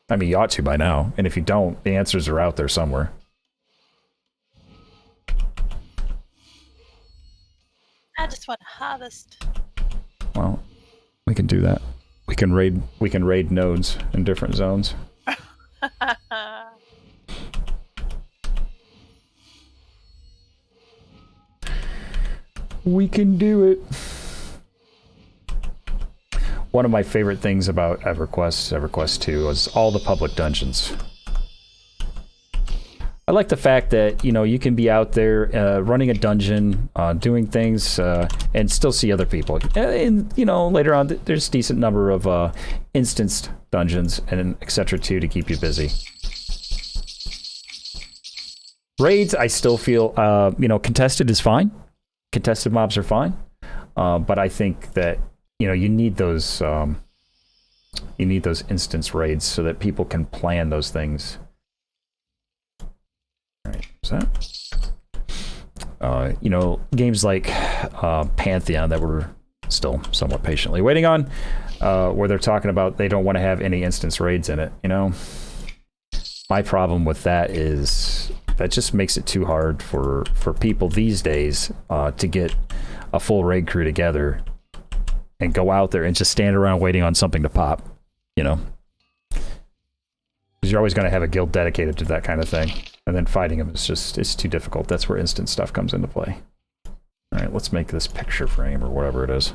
I mean, you ought to by now. And if you don't, the answers are out there somewhere. I just want to harvest. Well, we can do that. We can raid nodes in different zones. We can do it. One of my favorite things about EverQuest 2, was all the public dungeons. I like the fact that, you know, you can be out there running a dungeon, doing things, and still see other people. And, you know, later on, there's a decent number of instanced dungeons and etc. too to keep you busy. Raids, I still feel, you know, contested is fine. Contested mobs are fine. But I think that, you know, you need those instance raids so that people can plan those things. All right, what's that? You know, games like Pantheon that we're still somewhat patiently waiting on, where they're talking about they don't want to have any instance raids in it. You know, my problem with that is that just makes it too hard for people these days to get a full raid crew together and go out there and just stand around waiting on something to pop, you know? Because you're always going to have a guild dedicated to that kind of thing. And then fighting them is it's too difficult. That's where instant stuff comes into play. All right, let's make this picture frame or whatever it is.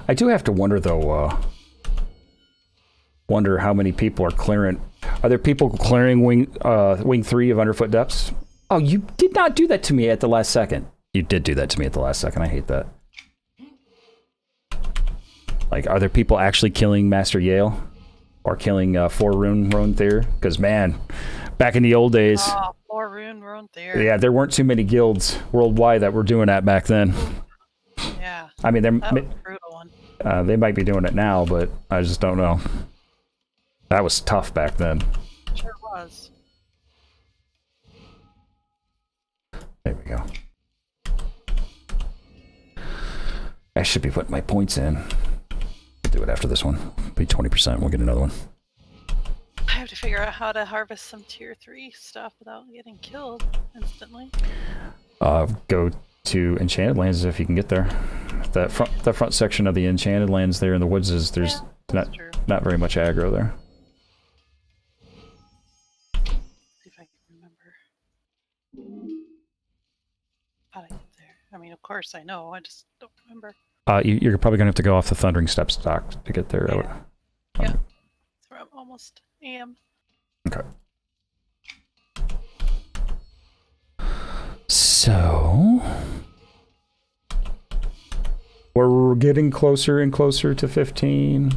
I do have to wonder though. Wonder how many people are clearing. Are there people clearing wing 3 of Underfoot Depths? Oh, you did not do that to me at the last second. You did do that to me at the last second. I hate that. Like, are there people actually killing Master Yale? Or killing 4 Rune Thayer? Because, man, back in the old days... Oh, 4 Rune Thayer. Yeah, there weren't too many guilds worldwide that were doing that back then. Yeah. I mean, that was a brutal one. They might be doing it now, but I just don't know. That was tough back then. Sure was. There we go. I should be putting my points in. I'll do it after this one. Be 20%. We'll get another one. I have to figure out how to harvest some tier 3 stuff without getting killed instantly. Go to Enchanted Lands if you can get there. The front section of the Enchanted Lands there in the woods is there's not very much aggro there. See if I can remember how to get there. I mean, of course I know. I just don't remember. You're probably gonna have to go off the Thundering Steps dock to get there. Yeah. Yeah. So I'm almost am. Okay. So we're getting closer and closer to 15.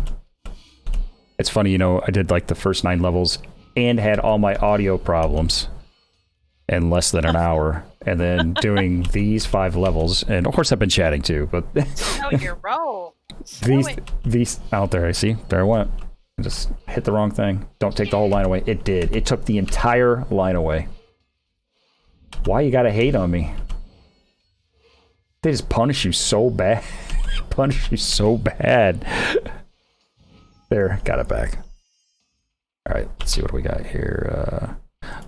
It's funny, you know, I did like the first 9 levels and had all my audio problems in less than an hour, and then doing these 5 levels, and of course I've been chatting too, but Oh, you're roll. these out there, I see. There I went. I just hit the wrong thing. Don't take the whole line away. It did. It took the entire line away. Why you gotta hate on me? They just punish you so bad. Punish you so bad. There, got it back. Alright, let's see what we got here.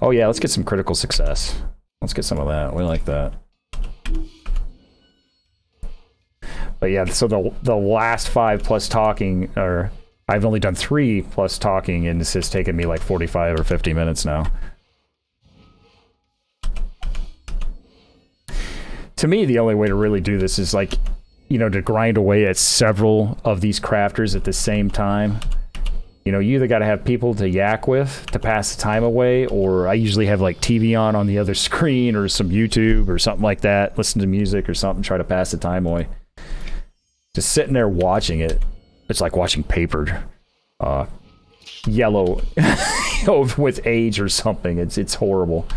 Oh yeah, let's get some critical success. Let's get some of that. We like that. But yeah, so the last 5 plus talking, or I've only done 3 plus talking, and this has taken me like 45 or 50 minutes now. To me, the only way to really do this is like, you know, to grind away at several of these crafters at the same time. You know, you either got to have people to yak with to pass the time away, or I usually have like TV on the other screen, or some YouTube or something like that, listen to music or something, try to pass the time away. Just sitting there watching it, it's like watching paper yellow with age or something. It's horrible.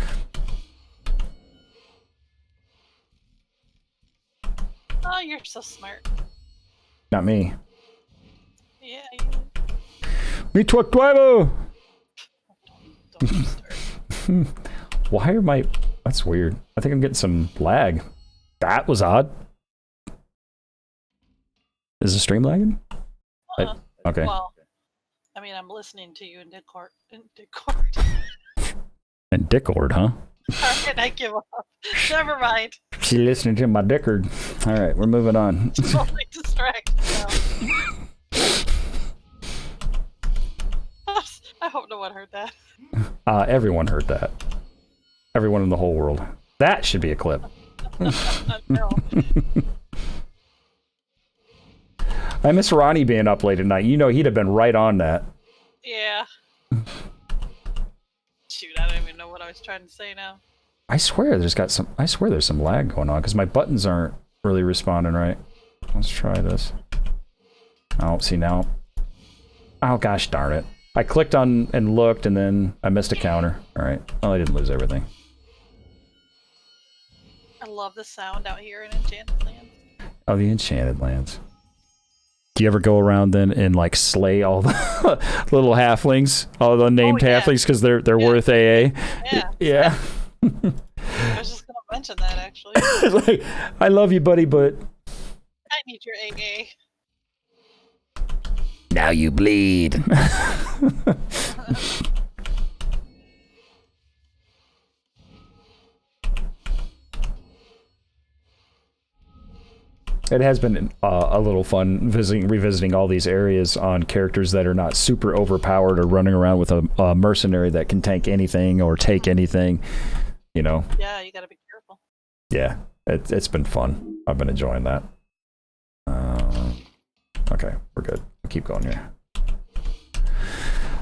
Oh, you're so smart. Not me. Yeah, Me too, Don't start. Why are my... That's weird. I think I'm getting some lag. That was odd. Is the stream lagging? Okay. Well, I mean, I'm listening to you in Discord. And Discord, huh? Alright, I give up. Never mind. She's listening to my Dickard. All right, we're moving on. Totally distracted now. I hope no one heard that. Everyone heard that. Everyone in the whole world. That should be a clip. No. I miss Ronnie being up late at night. You know, he'd have been right on that. Yeah. Shoot, I don't even know what I was trying to say now. I swear there's some lag going on because my buttons aren't really responding right. Let's try this. Oh, see now. Oh gosh darn it. I clicked on and looked, and then I missed a counter. All right. Well, I didn't lose everything. I love the sound out here in Enchanted Lands. Oh, the Enchanted Lands. Do you ever go around then and like slay all the little halflings, all the named halflings, because they're worth AA? Yeah. I was just gonna mention that actually. Like, I love you, buddy, but I need your AA. now you bleed. It has been a little fun revisiting all these areas on characters that are not super overpowered or running around with a mercenary that can tank anything or take anything, you know. Yeah, you gotta be careful. Yeah, it's been fun. I've been enjoying that. Okay, we're good. Keep going here.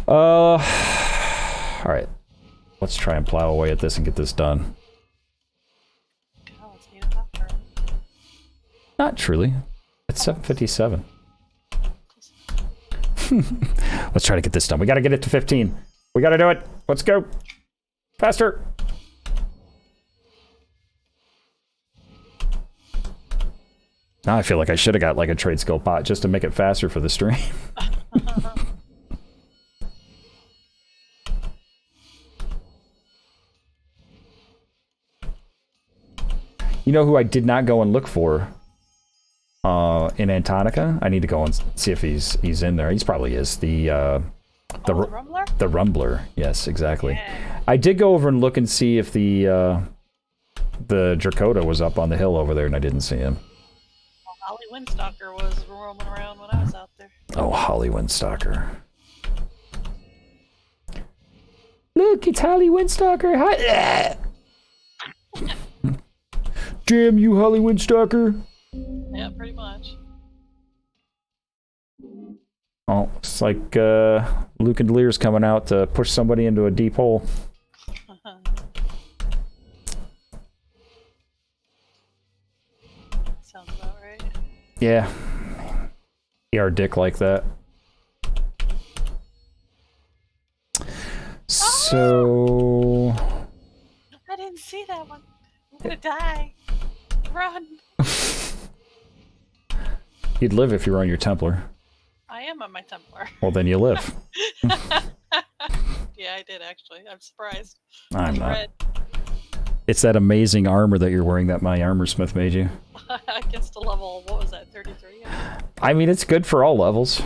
All right. Let's try and plow away at this and get this done. Oh, it's 8 o'clock already. Not truly. It's 7:57. Let's try to get this done. We got to get it to 15. We got to do it. Let's go. Faster. Now I feel like I should have got like a trade skill pot just to make it faster for the stream. You know who I did not go and look for in Antonica? I need to go and see if he's in there. He's probably is. The Rumbler? The Rumbler. Yes, exactly. Yeah. I did go over and look and see if the Drakota was up on the hill over there, and I didn't see him. Well, Holly Windstalker was roaming around when I was out there. Oh, Holly Windstalker. Look, it's Holly Windstalker. Hi. Damn you, Holly Windstalker. Yeah, pretty much. Oh, it's like Luke and Lear's coming out to push somebody into a deep hole. Sounds about right. Yeah. PR dick like that. So... I didn't see that one. I'm gonna die. Run. You'd live if you were on your Templar. I am on my Templar. Well, then you live. Yeah, I did actually. I'm surprised. I'm It's not. red. It's that amazing armor that you're wearing that my armor smith made you. Against a level, what was that, 33? I mean, it's good for all levels.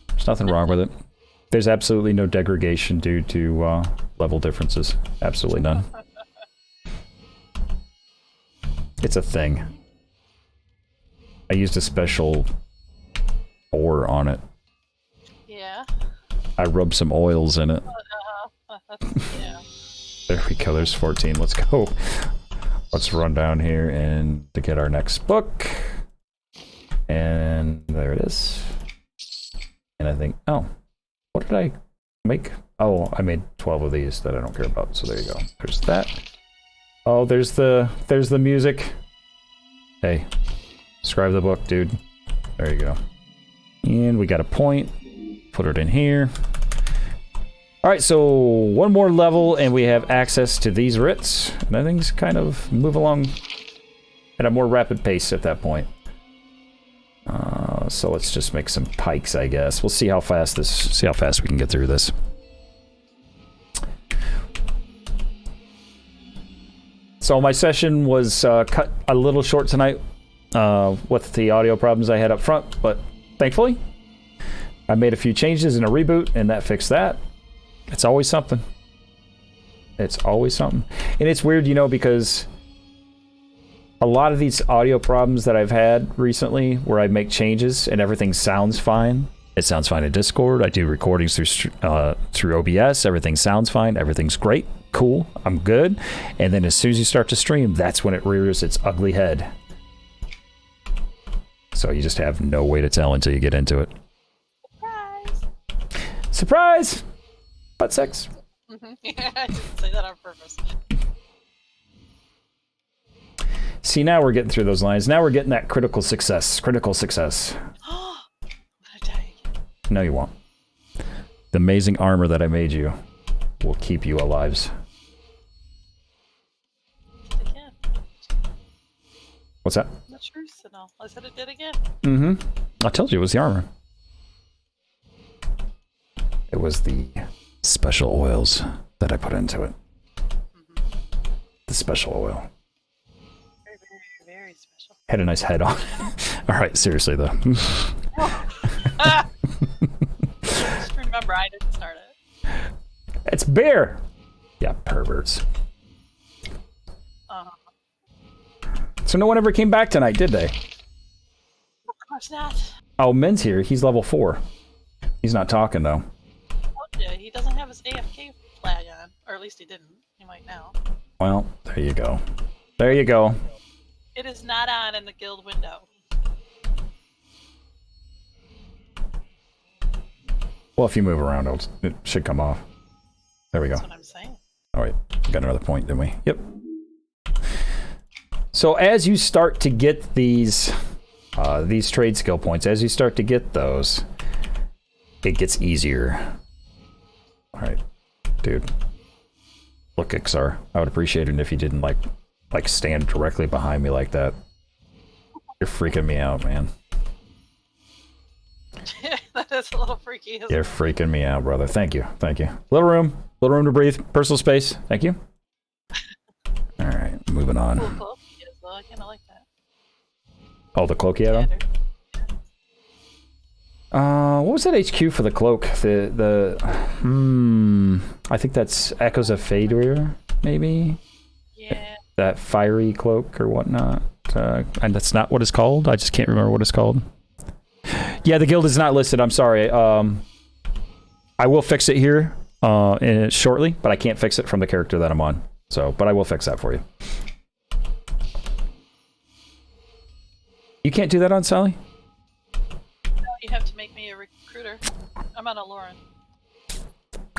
There's nothing wrong with it. There's absolutely no degradation due to level differences. Absolutely none. It's a thing. I used a special ore on it. Yeah. I rubbed some oils in it. Yeah. There we go. There's 14. Let's go. Let's run down here and to get our next book. And there it is. And I think, oh, what did I make? Oh, I made 12 of these that I don't care about. So there you go. There's that. Oh, there's the music. Hey, describe the book, dude. There you go. And we got a point. Put it in here. All right, so one more level, and we have access to these writs, and things kind of move along at a more rapid pace at that point. So let's just make some pikes, I guess. We'll see how fast we can get through this. So my session was cut a little short tonight with the audio problems I had up front, but thankfully I made a few changes in a reboot, and that fixed that. It's always something. It's always something. And it's weird, you know, because a lot of these audio problems that I've had recently where I make changes and everything sounds fine. It sounds fine in Discord. I do recordings through OBS. Everything sounds fine. Everything's great. Cool. I'm good. And then as soon as you start to stream, that's when it rears its ugly head. So you just have no way to tell until you get into it. Surprise! Surprise! Butt sex. Yeah, I didn't say that on purpose. See, now we're getting through those lines. Now we're getting that critical success. Critical success. I'm gonna die again. No, you won't. The amazing armor that I made you will keep you alive. Again. What's that? The truth and all. I said it did again. Mm-hmm. I told you it was the armor. It was the special oils that I put into it. The special oil. Very, very, very special. Had a nice head on it. All right, seriously though. Just remember, I didn't start it. It's beer. Yeah, perverts. So no one ever came back tonight, did they? Of course not. Oh, Min's here. He's level 4. He's not talking though. Yeah, he doesn't have his AFK flag on, or at least he didn't. He might now. Well, there you go. There you go. It is not on in the guild window. Well, if you move around, it should come off. There we go. That's what I'm saying. All right, got another point, didn't we? Yep. So as you start to get these trade skill points, as you start to get those, it gets easier. All right, dude. Look, Ixar, I would appreciate it if you didn't like stand directly behind me like that. You're freaking me out, man. That is a little freaky, isn't You're it? freaking me out, brother. Thank you. Thank you. Little room to breathe. Personal space. Thank you. All right, moving on. Cool cloak. Yes, though. I kind of like that. Oh, the cloak you had on? What was that HQ for the cloak? I think that's Echoes of Fader, maybe? Yeah. That fiery cloak or whatnot. And that's not what it's called? I just can't remember what it's called. Yeah, the guild is not listed. I'm sorry. I will fix it here shortly, but I can't fix it from the character that I'm on. So, but I will fix that for you. You can't do that on Sally? No, you have to make me a recruiter. I'm on a Lauren.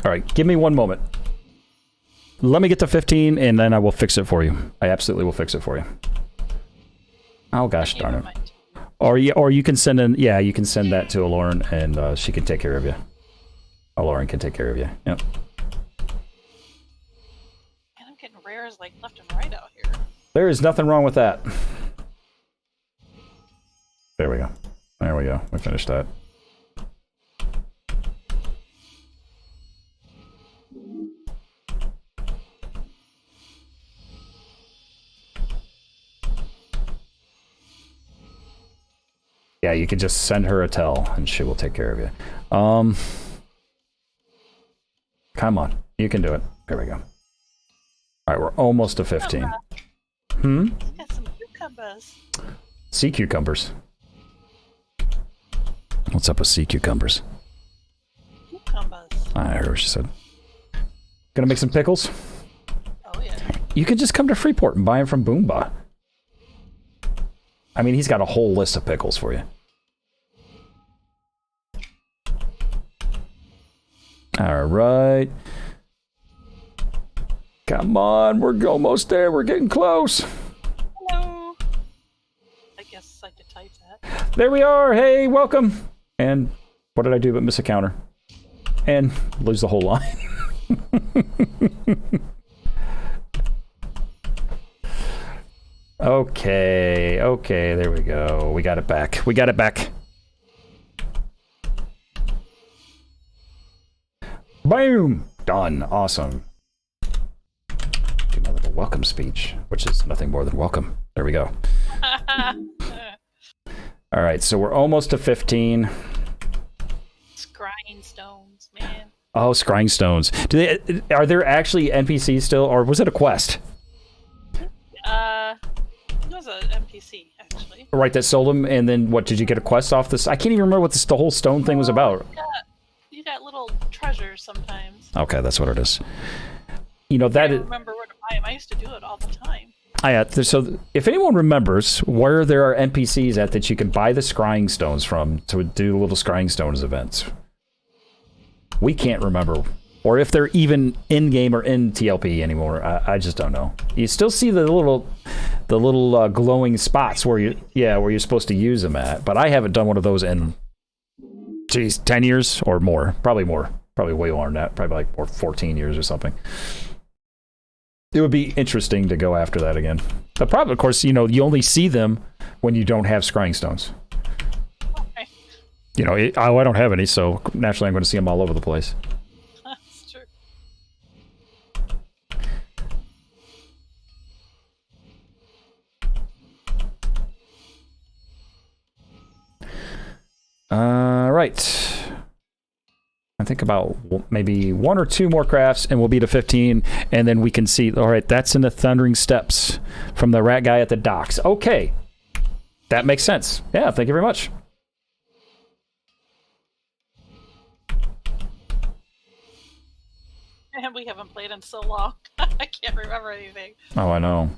All right, give me one moment. Let me get to 15, and then I will fix it for you. I absolutely will fix it for you. Oh, gosh darn it. Or you can send you can send that to Lauren, and she can take care of you. Lauren can take care of you. Yep. Man, I'm getting rares like left and right out here. There is nothing wrong with that. There we go. There we go. We finished that. Yeah, you can just send her a tell, and she will take care of you. Come on. You can do it. There we go. All right, we're almost to 15. Got some cucumbers. Sea cucumbers. What's up with sea cucumbers? Cucumbers. I heard what she said. Gonna make some pickles? Oh, yeah. You can just come to Freeport and buy them from Boomba. I mean, he's got a whole list of pickles for you. All right. Come on, we're almost there. We're getting close. Hello. I guess I could type that. There we are. Hey, welcome. And what did I do but miss a counter? And lose the whole line. Okay, there we go. We got it back. We got it back. Boom! Done. Awesome. Do my little welcome speech, which is nothing more than welcome. There we go. All right, so we're almost to 15. Scrying stones, man. Oh, scrying stones. Are there actually NPCs still, or was it a quest? It was an NPC, actually. Right, that sold them, and then what, did you get a quest off this? I can't even remember what the whole stone thing was about. You got little treasures sometimes. Okay, that's what it is. You know, that I don't remember where to buy them. I used to do it all the time. So if anyone remembers where there are NPCs at that you can buy the scrying stones from to do little scrying stones events, we can't remember. Or if they're even in-game or in TLP anymore, I just don't know. You still see the little glowing spots where you're supposed to use them at, but I haven't done one of those in, 10 years or more. Probably more. Probably way more than that. Probably like 14 years or something. It would be interesting to go after that again. The problem, of course, you only see them when you don't have scrying stones. Okay. I don't have any, so naturally I'm going to see them all over the place. That's true. Right. I think about maybe one or two more crafts and we'll be to 15, and then we can see, all right, that's in the Thundering Steps from the rat guy at the docks. Okay. That makes sense. Yeah, thank you very much. And we haven't played in so long. I can't remember anything. Oh, I know.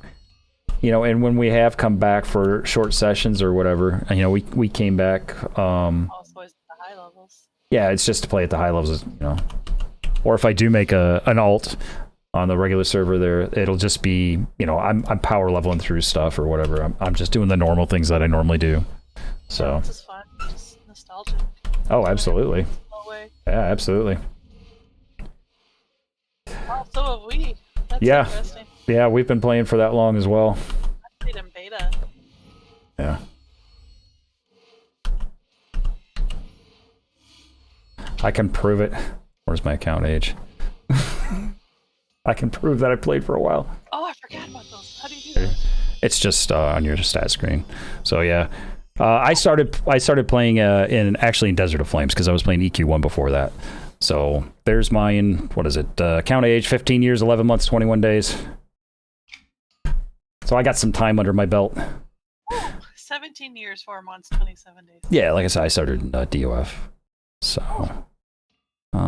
And when we have come back for short sessions or whatever, we came back. Also, always the high levels. Yeah, it's just to play at the high levels, you know. Or if I do make an alt on the regular server there, it'll just be, you know, I'm power leveling through stuff or whatever. I'm just doing the normal things that I normally do. So. It's just fun. Just nostalgic. Oh, absolutely. Yeah, absolutely. Oh, so have we. That's Yeah. interesting. Yeah, we've been playing for that long as well. I played in beta. Yeah. I can prove it. Where's my account age? I can prove that I played for a while. Oh, I forgot about those. How do you do that? It's just on your stat screen. So yeah, I started playing in Desert of Flames because I was playing EQ1 before that. So there's mine. What is it? Account age 15 years, 11 months, 21 days. So I got some time under my belt. Ooh, 17 years, 4 months, 27 days. Yeah, like I said, I started in DOF. So,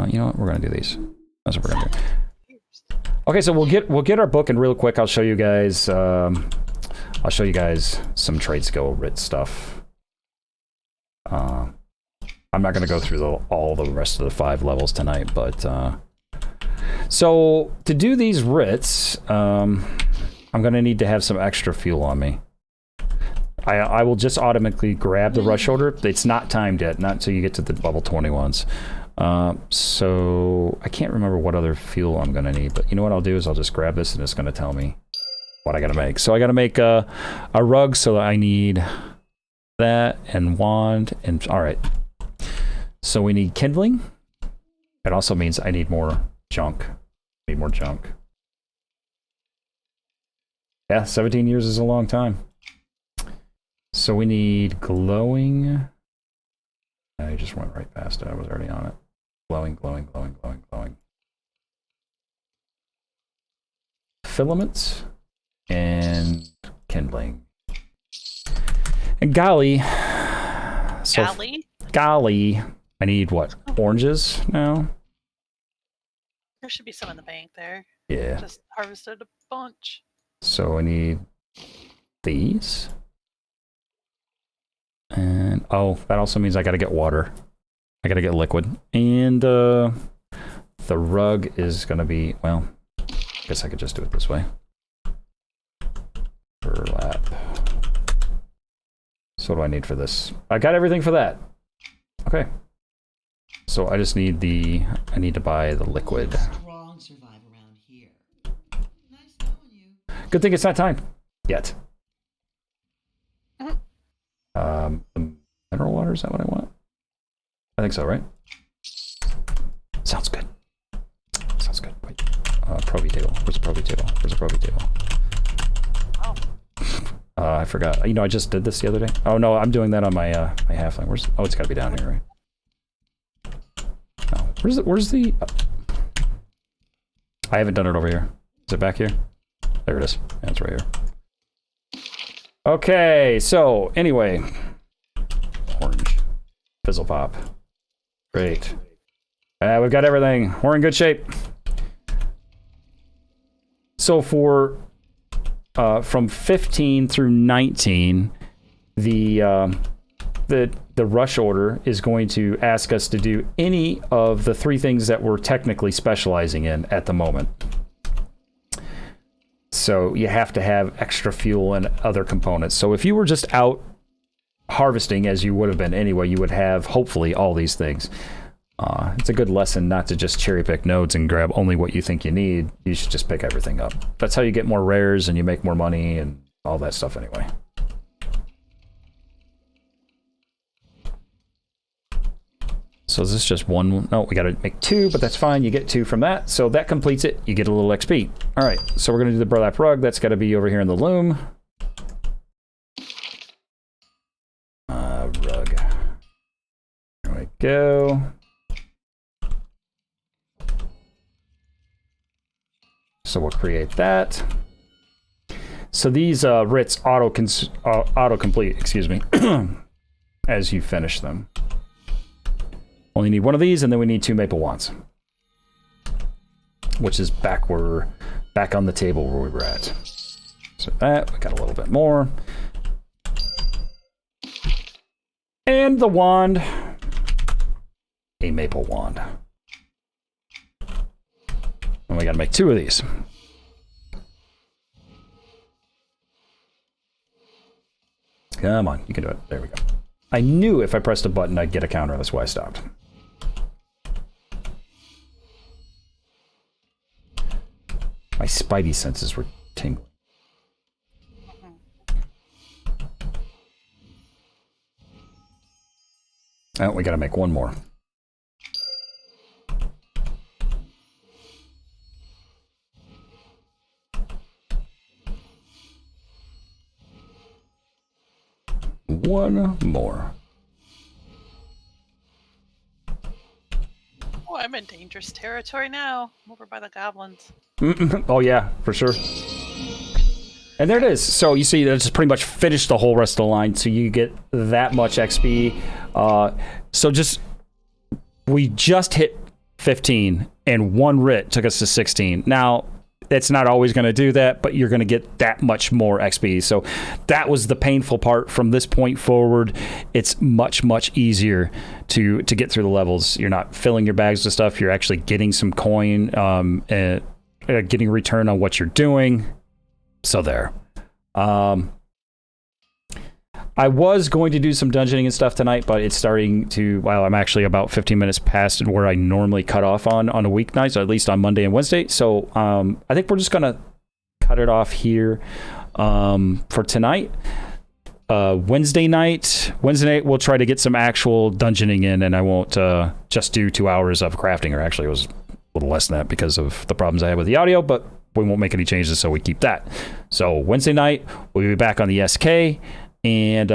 you know what? We're gonna do these. That's what we're gonna do. Okay, so we'll get our book, and real quick, I'll show you guys. Some trade skill writ stuff. I'm not gonna go through all the rest of the 5 levels tonight, but so to do these writs, I'm gonna need to have some extra fuel on me. I will just automatically grab the rush order. It's not timed yet, not until you get to the level 21s. So I can't remember what other fuel I'm gonna need, but you know what I'll do is I'll just grab this and it's gonna tell me what I gotta make. So I gotta make a rug, so I need that and wand and all right. So we need kindling. It also means I need more junk. Yeah, 17 years is a long time. So we need glowing. I just went right past it. I was already on it. Glowing. Filaments and kindling. And golly. So golly. I need what? Oranges now? There should be some in the bank there. Yeah. Just harvested a bunch. So I need these. And oh, that also means I gotta get water. I gotta get liquid. And the rug is gonna be, well, I guess I could just do it this way. Burlap. So what do I need for this? I got everything for that. Okay. So I just need I need to buy the liquid. Strong survive around here. Nice knowing you. Good thing it's not time yet. The mineral water, is that what I want? I think so, right? Sounds good. Wait. Proby table. Where's the proby table? Oh. I forgot. You know, I just did this the other day. Oh no, I'm doing that on my my halfling. Oh, it's gotta be down here, right? No. Where's the I haven't done it over here. Is it back here? There it is. Yeah, it's right here. Okay, so anyway, orange, fizzle pop, great. We've got everything. We're in good shape. So for from 15 through 19, the rush order is going to ask us to do any of the 3 things that we're technically specializing in at the moment. So you have to have extra fuel and other components. So if you were just out harvesting, as you would have been anyway, you would have hopefully all these things. It's a good lesson not to just cherry pick nodes and grab only what you think you need. You should just pick everything up. That's how you get more rares and you make more money and all that stuff anyway. So is this just one? No, we got to make 2, but that's fine. You get 2 from that. So that completes it. You get a little XP. All right. So we're going to do the burlap rug. That's got to be over here in the loom. Rug. There we go. So we'll create that. So these writs auto-complete, excuse me, as you finish them. Only need 1 of these, and then we need 2 maple wands, which is back on the table where we were at. So that, we got a little bit more. And the wand. a maple wand. And we got to make 2 of these. Come on, you can do it. There we go. I knew if I pressed a button, I'd get a counter. That's why I stopped. My spidey senses were tingling. Oh, we got to make 1 more. One more. Oh, I'm in dangerous territory now. I'm over by the goblins. Oh yeah, for sure. And there it is. So you see, that's pretty much finished the whole rest of the line. So you get that much XP. We just hit 15, and 1 writ took us to 16. Now, it's not always going to do that, but you're going to get that much more XP. So that was the painful part. From this point forward, it's much, much easier to get through the levels. You're not filling your bags with stuff. You're actually getting some coin, and getting a return on what you're doing. So there. I was going to do some dungeoning and stuff tonight, but it's starting to, well, I'm actually about 15 minutes past where I normally cut off on a weeknight, so at least on Monday and Wednesday. So I think we're just going to cut it off here for tonight. Wednesday night, we'll try to get some actual dungeoning in, and I won't just do 2 hours of crafting, or actually it was a little less than that because of the problems I had with the audio, but we won't make any changes, so we keep that. So Wednesday night, we'll be back on the SK. And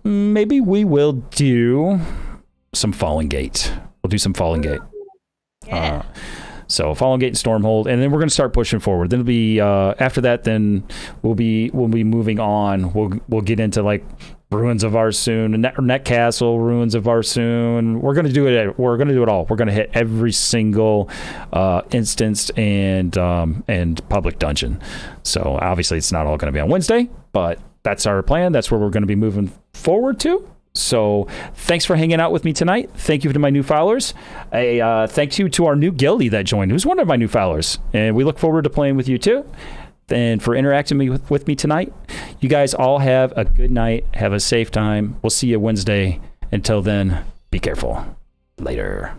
maybe we will do some Fallen Gate. We'll do some Fallen Gate. Yeah. So Fallen Gate and Stormhold, and then we're going to start pushing forward. Then it'll be after that. Then we'll be moving on. We'll get into like Ruins of Arsoon, Net Castle, Ruins of Arsoon. We're going to do it. We're going to do it all. We're going to hit every single instance and public dungeon. So obviously it's not all going to be on Wednesday, but that's our plan. That's where we're going to be moving forward to. So thanks for hanging out with me tonight. Thank you to my new followers. Thank you to our new guildie that joined, who's one of my new followers. And we look forward to playing with you too. And for interacting with me tonight. You guys all have a good night. Have a safe time. We'll see you Wednesday. Until then, be careful. Later.